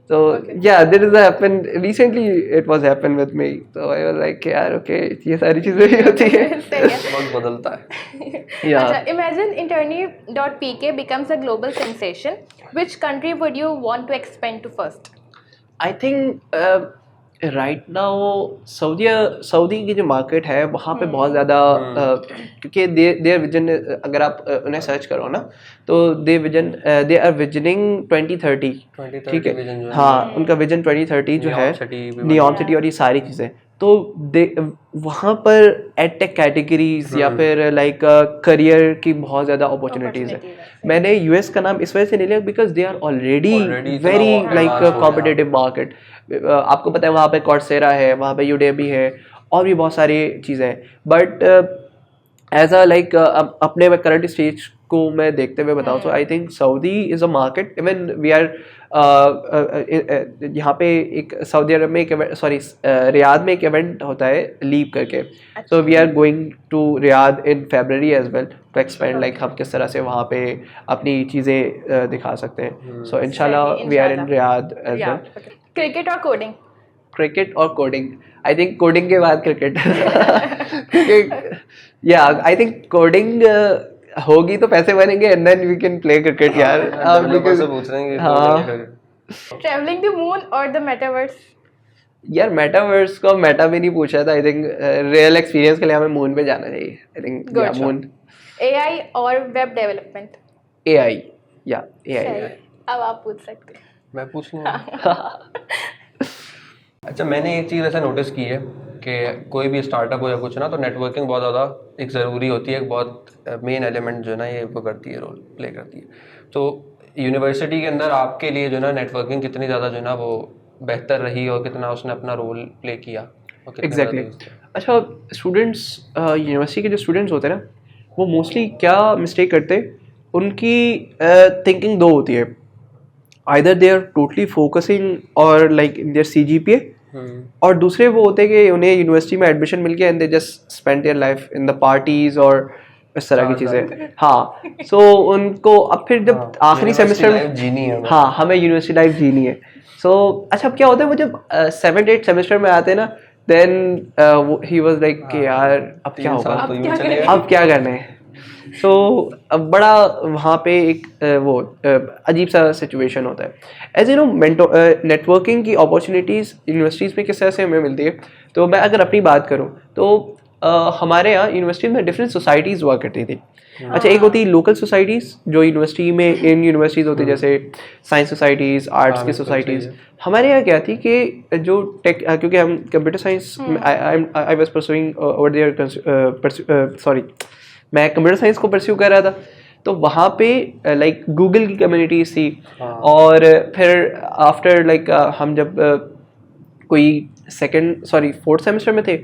तो या this is happen recently, it was happen with me. तो आई वाज लाइक यार ओके ये सारी चीजें भी होती है। सही है। वक्त बदलता है। या अच्छा imagine Interni.pk becomes a global sensation. Which country would you want to expand to first? I think right now Saudi की जो मार्केट है वहाँ पे बहुत ज़्यादा क्योंकि देयर विजन, अगर आप उन्हें सर्च करो ना तो दे आर विजनिंग 2030, 2030 ठीक है vision जो है। हाँ उनका विजन 2030 जो है Neom City भी नियॉम सिटी और ये सारी चीज़ें, तो दे वहाँ पर एडटेक कैटेगरीज या फिर लाइक करियर की बहुत ज़्यादा अपॉर्चुनिटीज़ है। Opportunities है। मैंने यूएस का नाम इस वजह से नहीं लिया because they are already Already इतना वेरी advanced लाइक हो गया। Competitive market. आपको पता है वहाँ पे कॉर्सेरा है, वहाँ पे यूडेमी है और भी बहुत सारी चीज़ें हैं, बट एज अ लाइक अपने करंट स्टेज को मैं देखते हुए बताऊँ तो I think Saudi is a market. Even we are यहाँ पे एक सऊदी अरब में एक सॉरी रियाद में एक इवेंट होता है लीप करके, so we are going to Riyadh in February as well to expand like हम किस तरह से वहाँ पे अपनी चीज़ें दिखा सकते हैं। सो इंशाल्लाह we are in Riyadh as Yeah. Well. Okay. Cricket or coding? Cricket और कोडिंग, आई थिंक कोडिंग के बाद क्रिकेट। या आई थिंक कोडिंग होगी तो पैसे बनेंगे and then we can play cricket यार। डेवलपर से पूछ रहे हैं कि हाँ Traveling the moon or the metaverse? यार मेटावर्स को मेटा भी नहीं पूछा था। आई थिंक रियल एक्सपीरियंस के लिए हमें मून पे जाना चाहिए। आई थिंक या Good. Moon AI or web development? AI या एआई। सही। अब आप पूछ सकते हैं। मैं पूछ लूँ। अच्छा मैंने एक चीज़ ऐसा नोटिस की है कि कोई भी स्टार्टअप हो या कुछ ना, तो नेटवर्किंग बहुत ज़्यादा एक ज़रूरी होती है, एक बहुत मेन एलिमेंट जो है ना ये वो करती है, रोल प्ले करती है। तो यूनिवर्सिटी के अंदर आपके लिए जो है ना नेटवर्किंग कितनी ज़्यादा जो है ना वो बेहतर रही और कितना उसने अपना रोल प्ले किया और कितने एग्जैक्टली। ज़्यादा अच्छा स्टूडेंट्स यूनिवर्सिटी के जो स्टूडेंट्स होते हैं ना वो मोस्टली क्या मिस्टेक करते हैं, उनकी थिंकिंग दो होती है, either they are totally focusing और लाइक इन देयर CGPA, और दूसरे वो होते हैं कि उन्हें यूनिवर्सिटी में एडमिशन मिल गया and they just spend their life in the parties और इस तरह की चीज़ें। हाँ सो उनको अब फिर जब आखिरी सेमेस्टर में जीनी है हाँ हमें यूनिवर्सिटी लाइफ जीनी है। सो अच्छा अब क्या होता है वो जब 7-8 सेमेस्टर में आते हैं ना देन ही वाज लाइक कि यार अब क्या होगा, तो यूं क्या चलेगा। अब क्या करना है। सो अब बड़ा वहाँ पे एक वो अजीब सा सिचुएशन होता है। एज यू नो नेटवर्किंग की अपॉर्चुनिटीज़ यूनिवर्सिटीज़ में किस तरह से हमें मिलती है, तो मैं अगर अपनी बात करूँ तो हमारे यहाँ यूनिवर्सिटी में डिफरेंट सोसाइटीज़ हुआ करती थी। अच्छा, एक होती लोकल सोसाइटीज़ जो यूनिवर्सिटी में इन यूनिवर्सिटीज़ होती जैसे साइंस सोसाइटीज़, आर्ट्स की सोसाइटीज़। हमारे यहाँ क्या थी कि जो टेक, क्योंकि हम computer science, I was pursuing over there, sorry, मैं कंप्यूटर साइंस को परस्यू कर रहा था, तो वहाँ पे लाइक गूगल की कम्युनिटीज़ थी। और फिर आफ्टर लाइक हम जब कोई फोर्थ सेमेस्टर में थे,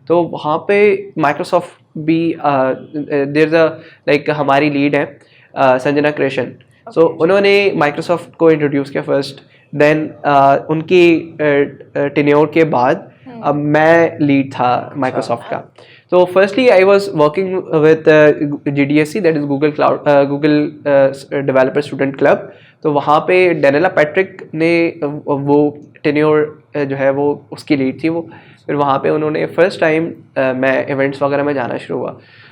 तो वहाँ पे माइक्रोसॉफ्ट भी देयर इज़ अ लाइक हमारी लीड है संजना कृष्ण, सो उन्होंने माइक्रोसॉफ्ट को इंट्रोड्यूस किया फर्स्ट। देन उनकी टेन्योर के बाद अब मैं लीड था माइक्रोसॉफ्ट का। तो firstly I was working with GDSC, that is Google developer student club. तो वहाँ पे डेनिला पैट्रिक ने वो टेन्योर जो है वो उसकी लीड थी वो। फिर वहाँ पे उन्होंने फर्स्ट टाइम मैं इवेंट्स वगैरह में जाना शुरू हुआ,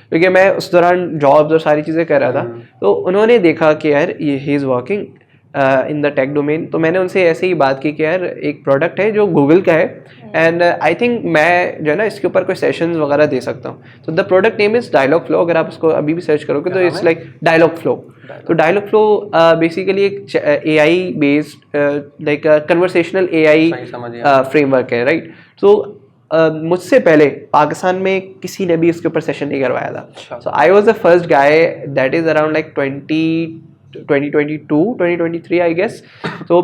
क्योंकि मैं उस दौरान जॉब्स और सारी चीज़ें कर रहा था। तो उन्होंने देखा कि यार ये he is working in the tech domain. तो मैंने उनसे ऐसे ही बात की कि यार एक प्रोडक्ट है जो गूगल का है, एंड आई थिंक मैं जो है ना इसके ऊपर कोई सेशंस वगैरह दे सकता हूँ। तो the product name is dialogue flow. अगर आप उसको अभी भी सर्च करोगे तो इट्स लाइक डायलॉग फ्लो। तो डायलॉग फ्लो बेसिकली एक AI based like conversational AI framework है, राइट। तो मुझसे पहले पाकिस्तान में किसी ने भी उसके ऊपर सेशन नहीं करवाया था। So I was the first guy, that is around like 2022 2023 I guess. तो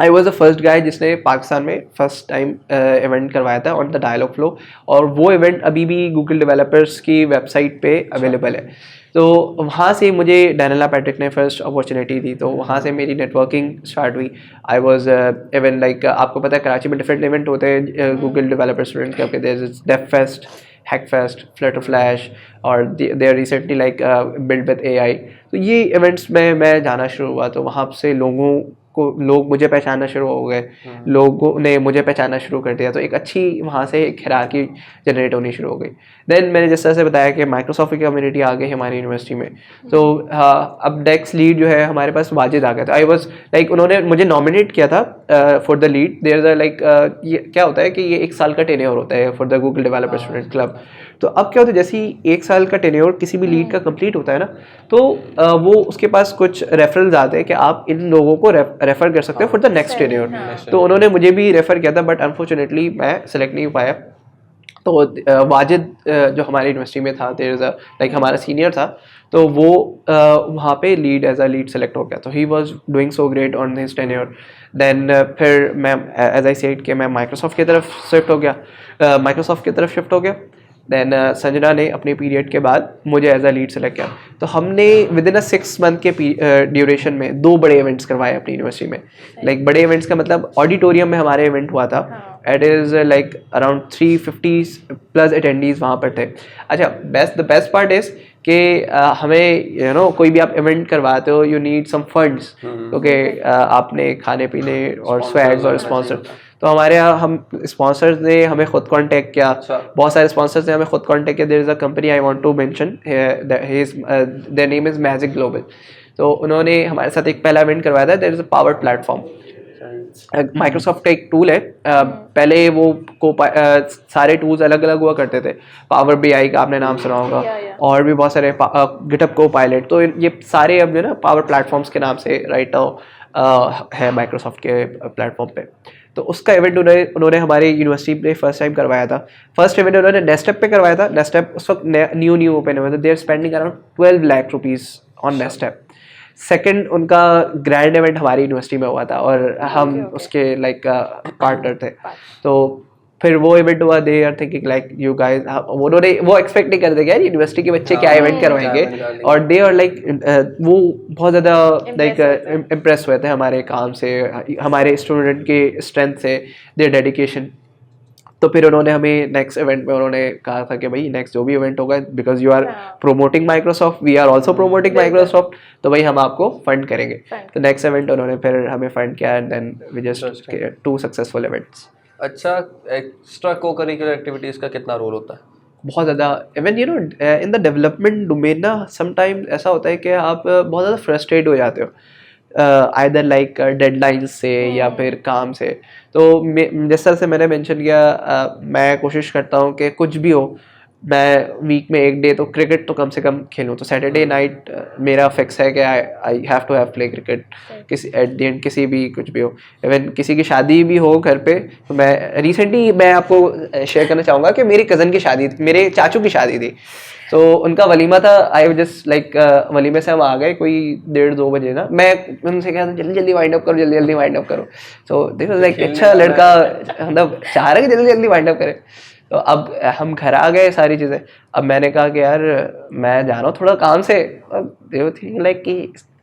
I was the first guy जिसने पाकिस्तान में फर्स्ट टाइम इवेंट करवाया था ऑन द डायलॉग फ्लो, और वो इवेंट अभी भी गूगल डेवलपर्स की वेबसाइट पे अवेलेबल है। तो वहाँ से मुझे डेनिला पैट्रिक ने फर्स्ट अपॉर्चुनिटी दी, तो वहाँ से मेरी नेटवर्किंग स्टार्ट हुई। आई वॉज इवन लाइक, आपको पता है कराची में डिफरेंट इवेंट होते हैं गूगल डेवलपर स्टूडेंट के, okay, there is dev fest, hack fest, flutter flash, और they are recently like build with AI। तो ये इवेंट्स में मैं जाना शुरू हुआ, तो वहाँ से लोग मुझे पहचानना शुरू हो गए, लोगों ने मुझे पहचानना शुरू कर दिया। तो एक अच्छी वहाँ से एक हिरार्की जनरेट होनी शुरू हो गई। देन मैंने जिस तरह से बताया कि माइक्रोसॉफ्ट की कम्युनिटी आ गई हमारी यूनिवर्सिटी में, तो अब डेक्स लीड जो है हमारे पास वाजिद आ गया था। आई वाज लाइक, उन्होंने मुझे नॉमिनेट किया था for the lead. There is like, ये क्या होता है कि ये 1 साल का टेन्योर होता है for the Google developer student club. तो अब क्या होता है, जैसे ही 1 साल का टेन्योर किसी भी लीड का कंप्लीट होता है ना, तो वो उसके पास कुछ रेफरल्स आते हैं कि आप इन लोगों को रेफर कर सकते हो फॉर द नेक्स्ट टेन्योर। तो उन्होंने मुझे भी रेफर किया था, बट अनफॉर्चुनेटली मैं सेलेक्ट नहीं हो पाया। तो वाजिद जो हमारी यूनिवर्सिटी में था, देयर इज अ लाइक हमारा सीनियर था, तो वो वहाँ पे lead as a lead select हो गया। तो he was doing so great on his tenure. Then फिर मैं एज आई सेड कि मैं माइक्रोसॉफ्ट की तरफ शिफ्ट हो गया। देन संजना ने अपने पीरियड के बाद मुझे एज अ लीड सेलेक्ट किया। तो हमने विद इन अ 6 मंथ के ड्यूरेशन में 2 बड़े इवेंट्स करवाए अपनी यूनिवर्सिटी में। लाइक बड़े इवेंट्स का मतलब ऑडिटोरियम में हमारे इवेंट हुआ था। It is like around 350 plus attendees वहाँ पर थे। अच्छा, द बेस्ट पार्ट इज़ कि हमें कोई भी आप इवेंट करवाते हो, यू नीड सम फंड्स, क्योंकि आपने खाने पीने और स्वैग्स और स्पॉन्सर। तो हमारे यहाँ हम स्पॉन्सर्स ने हमें खुद कांटेक्ट किया, बहुत सारे स्पॉन्सर्स ने हमें खुद कांटेक्ट किया। There is a company I want to mention, their name is magic global. तो उन्होंने हमारे साथ एक पहला इवेंट करवाया था। There is a power platform, Microsoft का एक टूल है। पहले वो सारे टूल्स अलग अलग हुआ करते थे। पावर BI का आपने नाम सुना होगा, और भी बहुत सारे, गिटहब कोपायलट। तो ये सारे अब जो है ना पावर प्लेटफॉर्म्स के नाम से राइट नाउ है माइक्रोसॉफ्ट के प्लेटफॉर्म पे। तो उसका इवेंट उन्होंने हमारे यूनिवर्सिटी में फर्स्ट टाइम करवाया था। फर्स्ट इवेंट उन्होंने नेस्टेप पे करवाया था। नेस्टेप उस वक्त न्यू ओपन हुआ था। They are spending around 12 lakh rupees on नेस्टेप। सेकंड उनका ग्रैंड इवेंट हमारी यूनिवर्सिटी में हुआ था, और हम उसके लाइक पार्टनर थे। तो फिर वो इवेंट हुआ। They are thinking like you guys, उन्होंने वो एक्सपेक्ट नहीं करते कि यार यूनिवर्सिटी के बच्चे क्या इवेंट करवाएंगे, और दे आर लाइक वो बहुत ज़्यादा लाइक इम्प्रेस हुए थे हमारे काम से, हमारे स्टूडेंट के स्ट्रेंथ से, देयर डेडिकेशन। तो फिर उन्होंने हमें नेक्स्ट इवेंट में उन्होंने कहा था कि भाई नेक्स्ट जो भी इवेंट होगा, because you are promoting Microsoft, we are also promoting Microsoft, तो भाई हम आपको फंड करेंगे। तो नेक्स्ट इवेंट उन्होंने फिर हमें फंड किया, and then we just 2 successful events. अच्छा, एक्स्ट्रा को करिकुलर एक्टिविटीज़ का कितना रोल होता है? बहुत ज़्यादा। Even in the development domain ना, समटाइम ऐसा होता है कि आप बहुत ज़्यादा फ्रस्ट्रेट हो जाते हो, आइदर लाइक डेडलाइंस से या फिर काम से। तो जिस तरह से मैंने मेंशन किया, मैं कोशिश करता हूँ कि कुछ भी हो, मैं वीक में एक डे तो क्रिकेट तो कम से कम खेलूँ, तो सैटरडे नाइट मेरा फिक्स है कि I have to have play cricket किसी एट द एंड, किसी भी कुछ भी हो, इवन किसी की शादी भी हो घर पे। तो मैं रिसेंटली मैं आपको शेयर करना चाहूँगा कि मेरी कज़न की शादी थी, मेरे चाचू की शादी थी, तो उनका वलीमा था। आई जस्ट लाइक वलीमे से हम आ गए कोई 1:30-2 बजे ना, मैं उनसे कहा जल्दी जल्दी वाइंड अप करो, जल्दी जल्दी वाइंड अप करो। तो दिस वाज लाइक अच्छा लड़का, मतलब चाह रहा है कि जल्दी जल्दी वाइंड अप करे। तो अब हम घर आ गए सारी चीज़ें, अब मैंने कहा कि यार मैं जा रहा हूँ थोड़ा काम से, दे थिंक लाइक कि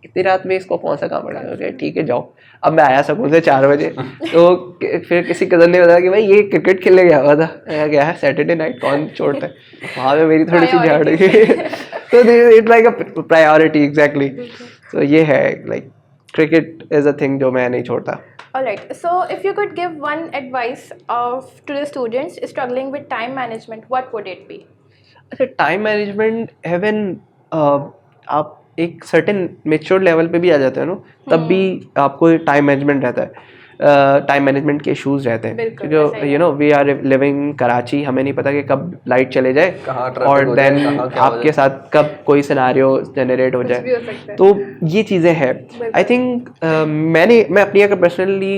इतनी रात में इसको कौन सा काम पड़ेगा, ओके ठीक है जाओ। अब मैं आया सकूँ से 4 बजे, तो फिर किसी कज़न ने बताया कि भाई ये क्रिकेट खेलने गया हुआ था। मैं क्या है सैटरडे नाइट कौन छोड़ता है, वहाँ पे मेरी थोड़ी सी झाड़ गई। तो it like a priority exactly. तो ये है like cricket is a thing जो मैं नहीं छोड़ता। Alright, so if you could give one advice to the students struggling with time management, what would it be? अच्छा, टाइम मैनेजमेंट हेवन आप एक सर्टेन मेच्योर लेवल पे भी आ जाते हैं ना, तब भी आपको टाइम मैनेजमेंट रहता है, टाइम मैनेजमेंट के इश्यूज रहते हैं, क्योंकि you know we are living Karachi, हमें नहीं पता कि कब लाइट चले जाए और देन आपके साथ कब कोई सिनारियो जनरेट हो जाए। तो ये चीज़ें हैं। आई थिंक मैं अपनी अगर पर्सनली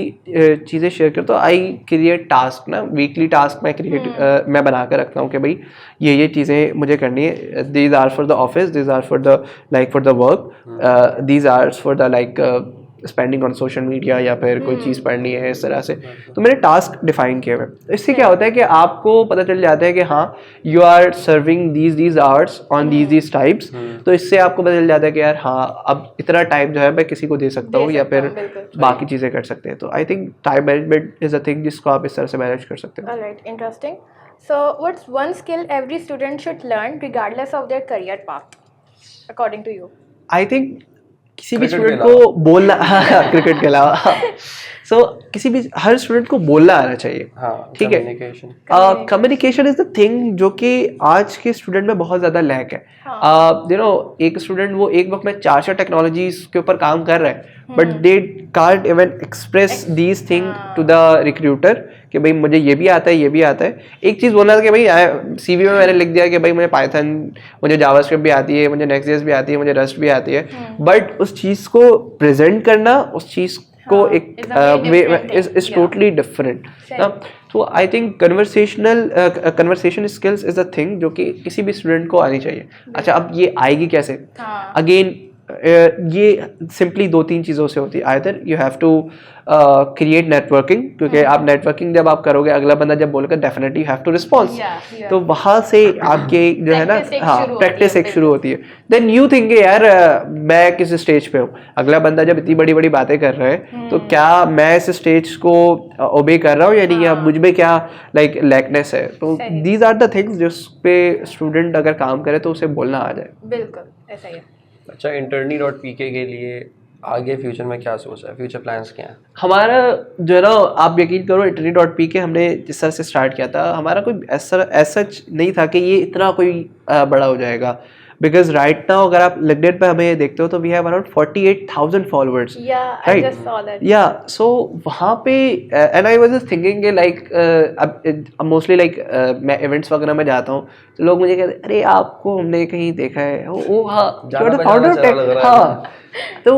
चीज़ें शेयर करता हूँ, आई क्रिएट टास्क ना, वीकली टास्क मैं मैं बना कर रखता हूँ कि भाई ये चीज़ें मुझे करनी है। These are for the office, these are for the like for the work, these are for the like spending on social media या फिर कोई चीज़ पढ़नी है इस तरह से। तो मैंने टास्क डिफाइन किए हुए। इससे क्या होता है कि आपको पता चल जाता है कि हाँ you are serving these hours on these types. तो इससे आपको पता चल जाता है कि यार हाँ अब इतना टाइम जो है मैं किसी को दे सकता हूँ या फिर बाकी चीज़ें कर सकते हैं। तो I think time management is a thing जिसको आप इस तरह से मैनेज कर सकते हैं। Alright, interesting. So what's one skill every student should learn regardless of their career path, according to you? I think किसी भी क्रिकेट के स्टूडेंट को बोलना क्रिकेट के अलावा सो किसी भी हर स्टूडेंट को बोलना आना चाहिए। ठीक है, कम्युनिकेशन इज द थिंग जो कि आज के स्टूडेंट में बहुत ज़्यादा लैक है। यू नो एक स्टूडेंट वो एक वक्त में 4 टेक्नोलॉजीज के ऊपर काम कर रहा है, but they can't even express these thing to the recruiter कि भाई मुझे ये भी आता है, ये भी आता है। एक चीज़ बोलना था कि भाई सीवी में मैंने लिख दिया कि भाई मुझे पाइथन, मुझे जावास्क्रिप्ट भी आती है, मुझे नेक्स्ट.जेएस भी आती है, मुझे रस्ट भी आती है, बट उस चीज़ को प्रेजेंट करना, उस चीज़ को एक इज टोटली डिफरेंट ना। तो I think conversation skills is a thing जो कि किसी भी स्टूडेंट को आनी चाहिए। अच्छा, अब ये आएगी कैसे? अगेन ये सिंपली 2-3 चीज़ों से होती है। Either you have to create networking, क्योंकि आप नेटवर्किंग जब आप करोगे, अगला बंदा जब बोलेगा definitely you have to response. तो वहाँ से आपके जो है ना, हाँ प्रैक्टिस एक शुरू होती है। देन यू थिंक यार मैं किस स्टेज पे हूँ, अगला बंदा जब इतनी बड़ी बड़ी बातें कर रहा है तो क्या मैं इस स्टेज को ओबे कर रहा हूँ या नहीं, या मुझ में क्या लाइक लैकनेस है। तो दीज आर द थिंग्स जिस पे स्टूडेंट अगर काम करे तो उसे बोलना आ जाए। बिल्कुल ऐसा ही है। अच्छा, Interni.pk के लिए आगे फ्यूचर में क्या सोचा है, फ्यूचर प्लान्स क्या हैं? हमारा जो है ना, आप यकीन करो Interni.pk हमने जिस तरह से स्टार्ट किया था, हमारा कोई ऐसा नहीं था कि ये इतना कोई बड़ा हो जाएगा। बिकॉज राइट नाउ अगर आप लिंक्डइन पे हमें देखते हो तो we have around 48,000 followers, right? Yeah so वहाँ पे and I was just thinking like अब मोस्टली लाइक मैं इवेंट्स वगैरह में जाता हूँ तो लोग मुझे कहते हैं अरे आपको हमने कहीं देखा है, ओ हाँ फाउंडर। हाँ, तो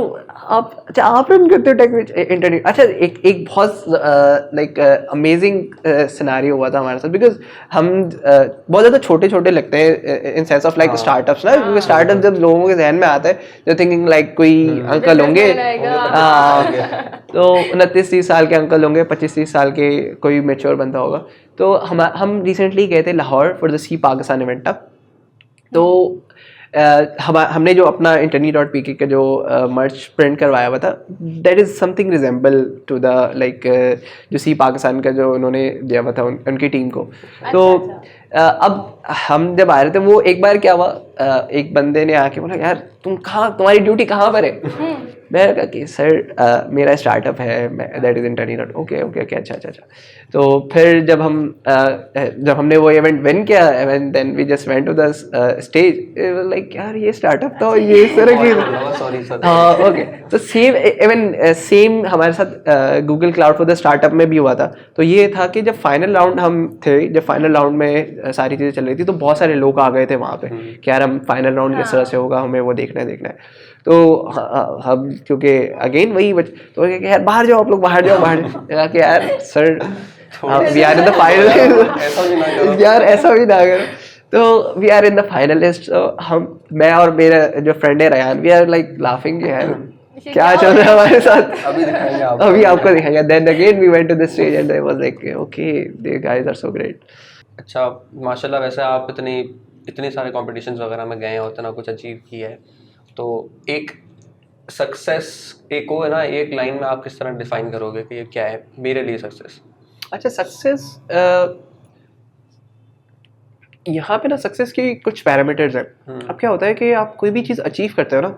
आप अच्छा आप रन करते हो टेक इंटरनेट। अच्छा, एक बहुत लाइक अमेजिंग सिनेरियो हुआ था हमारे साथ, बिकॉज हम बहुत ज़्यादा छोटे छोटे लगते हैं in sense of like startups ना, क्योंकि स्टार्टअप जब लोगों के जहन में आता है जो थिंकिंग लाइक कोई अंकल होंगे, तो 29-30 साल के अंकल होंगे, 25-30 साल के कोई मेच्योर बंदा होगा। तो हम रिसेंटली गए थे Lahore for the C Pakistan event up. तो हमने जो अपना Interni.pk का जो मर्च प्रिंट करवाया हुआ था, that is something resemble to the like जो सी पाकिस्तान का जो उन्होंने दिया हुआ था उनकी टीम को। तो अब हम जब आ रहे थे, वो एक बार क्या हुआ, एक बंदे ने आके बोला यार तुम्हारी ड्यूटी कहाँ पर है? मैंने कहा कि सर मेरा स्टार्टअप है, that is in Telenor. Okay okay okay, अच्छा अच्छा अच्छा। तो फिर जब हमने वो इवेंट विन किया, and then we just went to the stage, like यार ये स्टार्टअप तो ये इस तरह की। Sorry sir. हाँ ओके। तो सेम इवन सेम हमारे साथ Google Cloud for the startup में भी हुआ था। तो ये था कि जब फाइनल राउंड हम थे, जब फाइनल राउंड में सारी चीज़ें चल रही थी, तो बहुत सारे लोग आ गए थे वहाँ पे कि यार हम फाइनल राउंड किस तरह से होगा, हमें वो देखना है। तो हम क्योंकि अगेन वही तो यार बाहर जाओ, आप लोग बाहर जाओ, बाहर जाओ। कि यार sir we are in the final, ऐसा भी ना करो यार ऐसा भी ना करो। तो we are in the finalist. मैं और मेरा जो फ्रेंड है Ryan, we are like laughing यार क्या चल रहा है हमारे साथ, अभी दिखाएंगे आपको। अभी आपको दिखाएंगे। Then again we went to the stage and I was like okay they guys are so great. अच्छा माशाल्लाह, वैसे आप इतने सारे कॉम्पिटिशन्स वगैरह में गए हैं और इतना कुछ अचीव किया है, तो एक सक्सेस एक को है ना, एक लाइन में आप किस तरह डिफाइन करोगे कि ये क्या है मेरे लिए सक्सेस? अच्छा सक्सेस, यहाँ पे ना सक्सेस के कुछ पैरामीटर्स हैं। अब क्या होता है कि आप कोई भी चीज़ अचीव करते हो ना,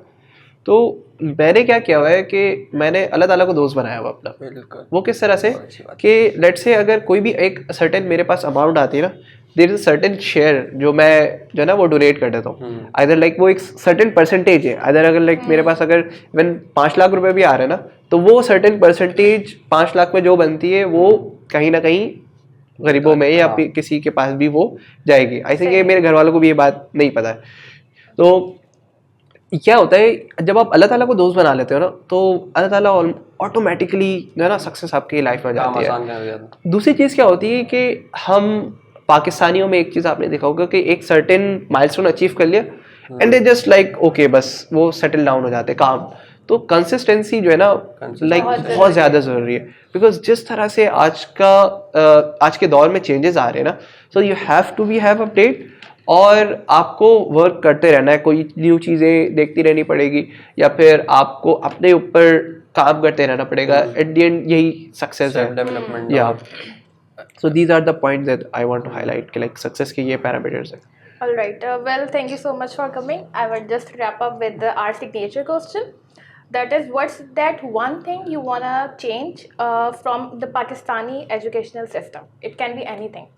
तो मैंने क्या किया हुआ है कि मैंने अल्लाह ताला को दोस्त बनाया हुआ अपना। बिल्कुल। वो किस तरह से बहुत अच्छी बात। कि लेट से अगर कोई भी एक सर्टेन मेरे पास अमाउंट आती है ना, देयर इज सर्टेन शेयर जो मैं जो है ना वो डोनेट कर देता हूँ। अगर लाइक वो एक सर्टेन परसेंटेज है, अगर लाइक मेरे पास अगर इवन 5 लाख रुपए भी आ रहे हैं ना, तो वो सर्टेन परसेंटेज 5 लाख में जो बनती है वो कहीं ना कहीं गरीबों में या किसी के पास भी वो जाएगी। आई थिंक ये मेरे घर वालों को भी ये बात नहीं पता है। तो क्या होता है जब आप अल्लाह ताला को दोस्त बना लेते हो ना, तो अल्लाह ताला ऑटोमेटिकली जो है ना सक्सेस आपकी लाइफ में जाती है। दूसरी चीज़ क्या होती है कि हम पाकिस्तानियों में एक चीज़ आपने देखा होगा कि एक सर्टेन माइलस्टोन अचीव कर लिया and they just like okay बस वो सेटल डाउन हो जाते काम। तो कंसिस्टेंसी जो है ना लाइक बहुत ज़्यादा ज़रूरी है, बिकॉज जिस तरह से आज के दौर में चेंजेस आ रहे हैं ना, so you have to be have update और आपको वर्क करते रहना है, कोई न्यू चीज़ें देखती रहनी पड़ेगी या फिर आपको अपने ऊपर काम करते रहना पड़ेगा। एट द एंड यही सक्सेस है, development. Yeah so these are the points that I want to highlight कि लाइक सक्सेस के ये पैरामीटर्स हैं। All right. Well, thank you so much for coming. I will just wrap up with our signature question. That is, what's that one thing you wanna change from the Pakistani educational system? It can be anything.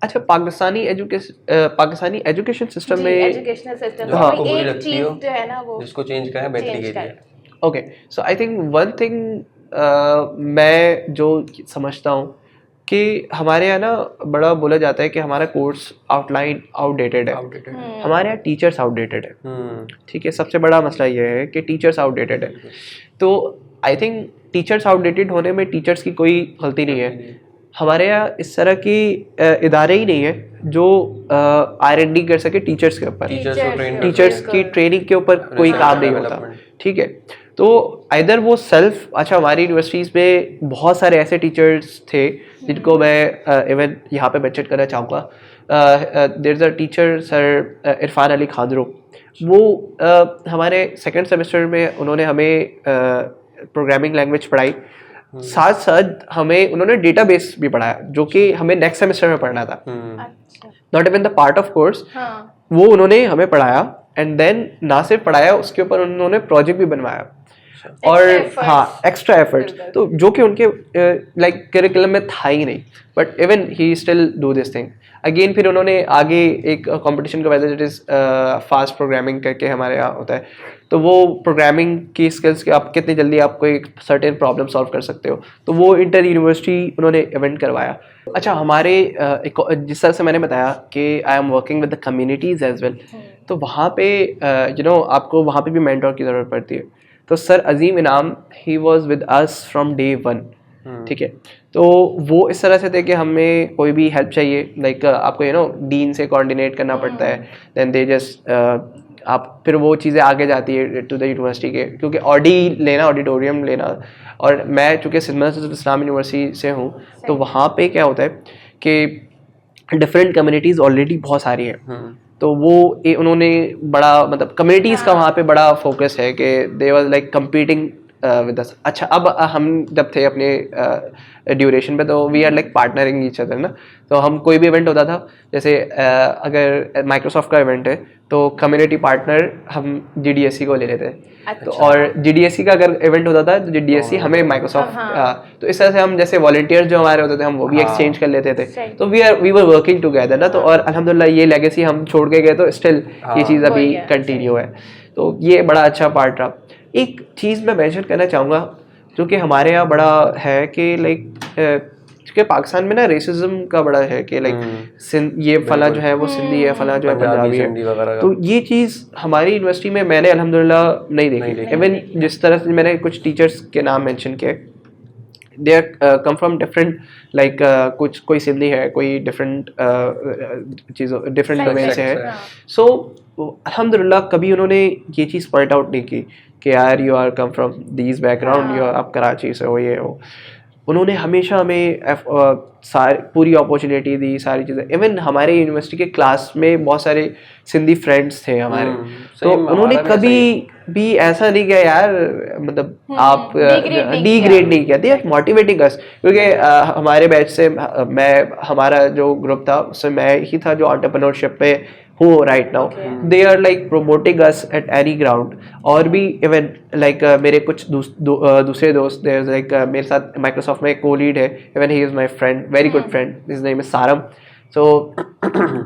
अच्छा Pakistani education system में educational system जो आपको बुरी एक लगती चीज हो, जो है ना वो जिसको चेंज करें बेहतरी के लिए। Okay, so I think one thing मैं जो समझता हूँ कि हमारे यहाँ ना बड़ा बोला जाता है कि हमारा कोर्स आउटलाइन आउटडेटेड है, हमारे यहाँ टीचर्स आउटडेटेड है। ठीक है, सबसे बड़ा मसला ये है कि टीचर्स आउटडेटेड है। तो आई थिंक टीचर्स आउटडेटेड होने में टीचर्स की कोई गलती नहीं है। हमारे यहाँ इस तरह की इदारे ही नहीं है जो R&D कर सके टीचर्स के ऊपर। टीचर्स की ट्रेनिंग के ऊपर कोई काम नहीं होता। ठीक है, तो इधर वो सेल्फ, अच्छा हमारी यूनिवर्सिटीज़ में बहुत सारे ऐसे टीचर्स थे जिनको मैं इवन यहाँ पे मेंशन करना चाहूँगा। There is a teacher sir Irfan Ali Khadro, वो हमारे सेकंड सेमेस्टर में उन्होंने हमें प्रोग्रामिंग लैंग्वेज पढ़ाई, साथ साथ हमें उन्होंने डेटाबेस भी पढ़ाया जो कि हमें नेक्स्ट सेमेस्टर में पढ़ना था, not even the part of course. वो उन्होंने हमें पढ़ाया एंड देन ना सिर्फ पढ़ाया, उसके ऊपर उन्होंने प्रोजेक्ट भी बनवाया और हाँ एक्स्ट्रा एफर्ट्स, तो जो कि उनके लाइक करिकुलम में था ही नहीं, but even he still do this thing again. फिर उन्होंने आगे एक कंपटीशन का वैसे इट इज़ फास्ट प्रोग्रामिंग करके हमारे यहाँ होता है, तो वो प्रोग्रामिंग की स्किल्स के आप कितनी जल्दी आपको एक सर्टेन प्रॉब्लम सॉल्व कर सकते हो, तो वो इंटर यूनिवर्सिटी उन्होंने इवेंट करवाया। अच्छा हमारे जिस तरह से मैंने बताया कि I am working with the communities as well, तो वहाँ पे आपको वहाँ पे भी मेंटोर की ज़रूरत पड़ती है। तो सर अजीम इनाम he was with us from day 1। ठीक है, तो वो इस तरह से थे कि हमें कोई भी हेल्प चाहिए लाइक आपको डीन से कोऑर्डिनेट करना पड़ता है, देन दे जस्ट आप फिर वो चीज़ें आगे जाती है टू द यूनिवर्सिटी के, क्योंकि ऑडिटोरियम लेना, और मैं चूँकि सिद्ध इस्लाम यूनिवर्सिटी से हूँ, तो वहाँ पे क्या होता है कि डिफरेंट कम्युनिटीज़ ऑलरेडी बहुत सारी हैं, तो वो उन्होंने बड़ा मतलब कम्युनिटीज़ का वहाँ पे बड़ा फोकस है कि they was like competing with us. अच्छा, अब हम जब थे अपने ड्यूरेशन पे तो we are like partnering each other ना। तो हम कोई भी इवेंट होता था, जैसे अगर माइक्रोसॉफ्ट का इवेंट है तो कम्युनिटी पार्टनर हम GDSC को ले लेते हैं। तो अच्छा। और GDSC का अगर इवेंट होता था तो GDSC हमें माइक्रोसॉफ्ट, तो इस तरह से हम जैसे वॉलंटियर जो हमारे होते थे हम वो भी एक्सचेंज कर लेते थे। सही। तो वी वर वर्किंग टुगेदर ना। तो और अल्हम्दुलिल्लाह ये लेगेसी हम छोड़ के गए तो स्टिल ये चीज़ अभी वही है, कंटिन्यू है। तो ये बड़ा अच्छा पार्ट रहा। एक चीज़ मैं मेंशन करना चाहूँगा जो कि हमारे यहाँ बड़ा है कि लाइक क्योंकि पाकिस्तान में ना रेसिज्म का बड़ा है कि लाइक ये फला जो है वो सिंधी है, फला जो है पंजाबी है। तो ये चीज़ हमारी यूनिवर्सिटी में मैंने अल्हम्दुलिल्लाह नहीं देखी। इवन जिस तरह से मैंने कुछ टीचर्स के नाम मेंशन किए, they are come from different like कुछ कोई सिंधी है, कोई डिफरेंट चीज़ों डिफरेंट डोमेन से है। सो अल्हम्दुलिल्लाह कभी उन्होंने ये चीज़ पॉइंट आउट नहीं की कि यार you are come from these background, you are आप कराची से हो, ये हो। उन्होंने हमेशा हमें पूरी अपॉर्चुनिटी दी, सारी चीज़ें। इवन हमारे यूनिवर्सिटी के क्लास में बहुत सारे सिंधी फ्रेंड्स थे हमारे। तो उन्होंने कभी भी ऐसा नहीं किया यार, मतलब आप डी ग्रेड नहीं किया, दे मोटिवेटिंग अस। क्योंकि हमारे बैच से हमारा जो ग्रुप था उसमें मैं ही था जो एंटरप्रेन्योरशिप पे हूँ right now. They are like promoting us at any ground. और भी इवन लाइक मेरे कुछ दूसरे दोस्त लाइक मेरे साथ माइक्रोसॉफ्ट में को लीड है, even he is my friend, very good friend, his name is Saram. So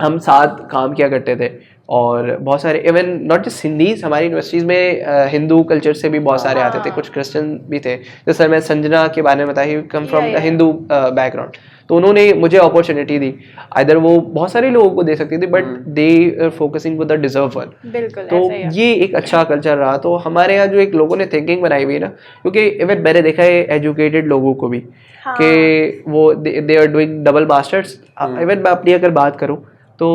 हम साथ काम किया करते थे। और बहुत सारे इवन नॉट जस्ट हिंदीज, हमारी यूनिवर्सिटीज़ में हिंदू कल्चर से भी बहुत सारे आते थे, कुछ क्रिश्चियन भी थे। जैसे मैं संजना के बारे में बताया, कम फ्रॉम हिंदू बैकग्राउंड। तो उन्होंने मुझे अपॉर्चुनिटी दी। इधर वो बहुत सारे लोगों को दे सकती थी but they focusing with the deserve one. बिल्कुल, तो ये एक अच्छा कल्चर रहा। तो हमारे यहाँ जो एक लोगों ने थिंकिंग बनाई हुई है ना, क्योंकि इवन मैंने देखा है एजुकेटेड लोगों को भी कि वो they are doing double masters. Even मैं अपनी अगर बात करूँ तो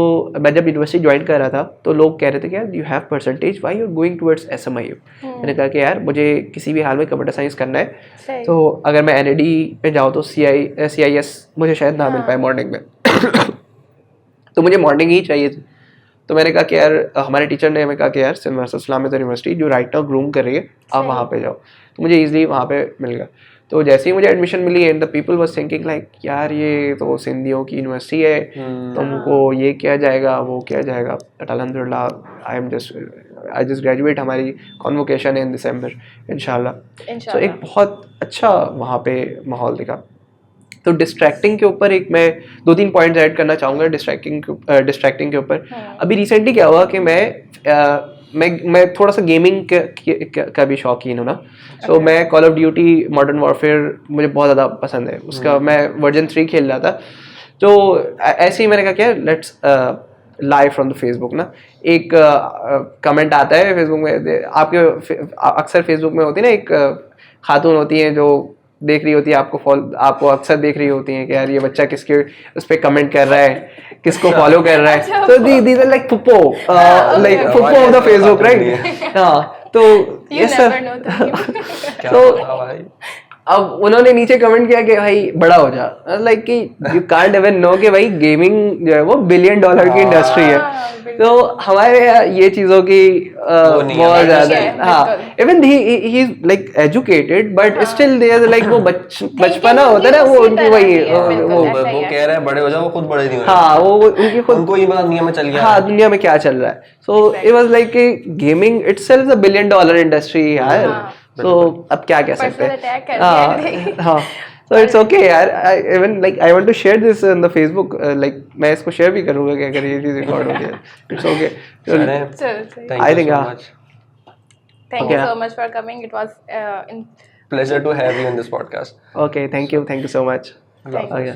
मैं जब यूनिवर्सिटी ज्वाइन कर रहा था तो लोग कह रहे थे कि यार you have percentage, why you are going towards SMIU। मैंने कहा कि यार मुझे किसी भी हाल में कंप्यूटर साइंस करना है, तो अगर मैं NAD पे जाऊँ तो CIS मुझे शायद ना मिल पाए मॉर्निंग में तो मुझे मॉर्निंग ही चाहिए थी। तो मैंने कहा कि यार हमारे टीचर ने हमें कहा कि यार सिंध इस्लामिक यूनिवर्सिटी जो राइट नाउ ग्रूम कर रही है, आप वहाँ पे जाओ। तो मुझे ईजिली वहाँ पे मिल गया। तो जैसे ही मुझे एडमिशन मिली and the people was thinking like यार ये तो सिंधियों की यूनिवर्सिटी है, तुमको ये किया जाएगा वो किया जाएगा। बट अल्हम्दुलिल्लाह आई जस्ट ग्रेजुएट, हमारी कॉन्वोकेशन है इन दिसंबर इंशाल्लाह। सो एक बहुत अच्छा वहाँ पे माहौल दिखा। तो डिस्ट्रैक्टिंग के ऊपर एक मैं 2-3 पॉइंट्स ऐड करना चाहूँगा डिस्ट्रैक्टिंग के ऊपर। अभी रिसेंटली क्या हुआ कि मैं थोड़ा सा गेमिंग का भी शौकीन हूँ ना। सो मैं call of duty modern warfare मुझे बहुत ज़्यादा पसंद है, उसका मैं वर्जन 3 खेल रहा था। तो ऐसे ही मैंने कहा क्या let's live from the Facebook ना, एक कमेंट आता है फेसबुक में, आपके अक्सर फेसबुक में होती है ना एक खातून होती है जो देख रही होती है आपको अक्सर देख रही होती है कि यार ये बच्चा किसके उस पर कमेंट कर रहा है, किसको फॉलो कर रहा है। तो these are like phuppo of the Facebook right. हाँ तो यस सर। तो अब उन्होंने नीचे कमेंट किया कि भाई बड़ा हो जा, लाइक कि यू कांट इवन नो कि भाई गेमिंग जो है वो $1 बिलियन की इंडस्ट्री है। तो हमारे ये चीज़ों की बहुत ज़्यादा, हाँ even he is like educated but still there like वो बचपना होता है ना, वो उनकी वही वो कह रहे हैं बड़े हो जाओ, वो खुद बड़े नहीं हो रहे। हाँ वो उनकी खुद उनको ये पता दुनिया में चल गया, हाँ दुनिया में क्या चल रहा है। So it was like gaming itself a $1 billion industry यार। तो अब क्या कह सकते हैं। हाँ so it's okay यार, even like I want to share this on the Facebook, like मैं इसको share भी करूँगा कि अगर ये चीज़ record हो जाए, it's okay. I think thank you so much for coming. It was pleasure to have you in this podcast. Okay, thank you so much. Thank you.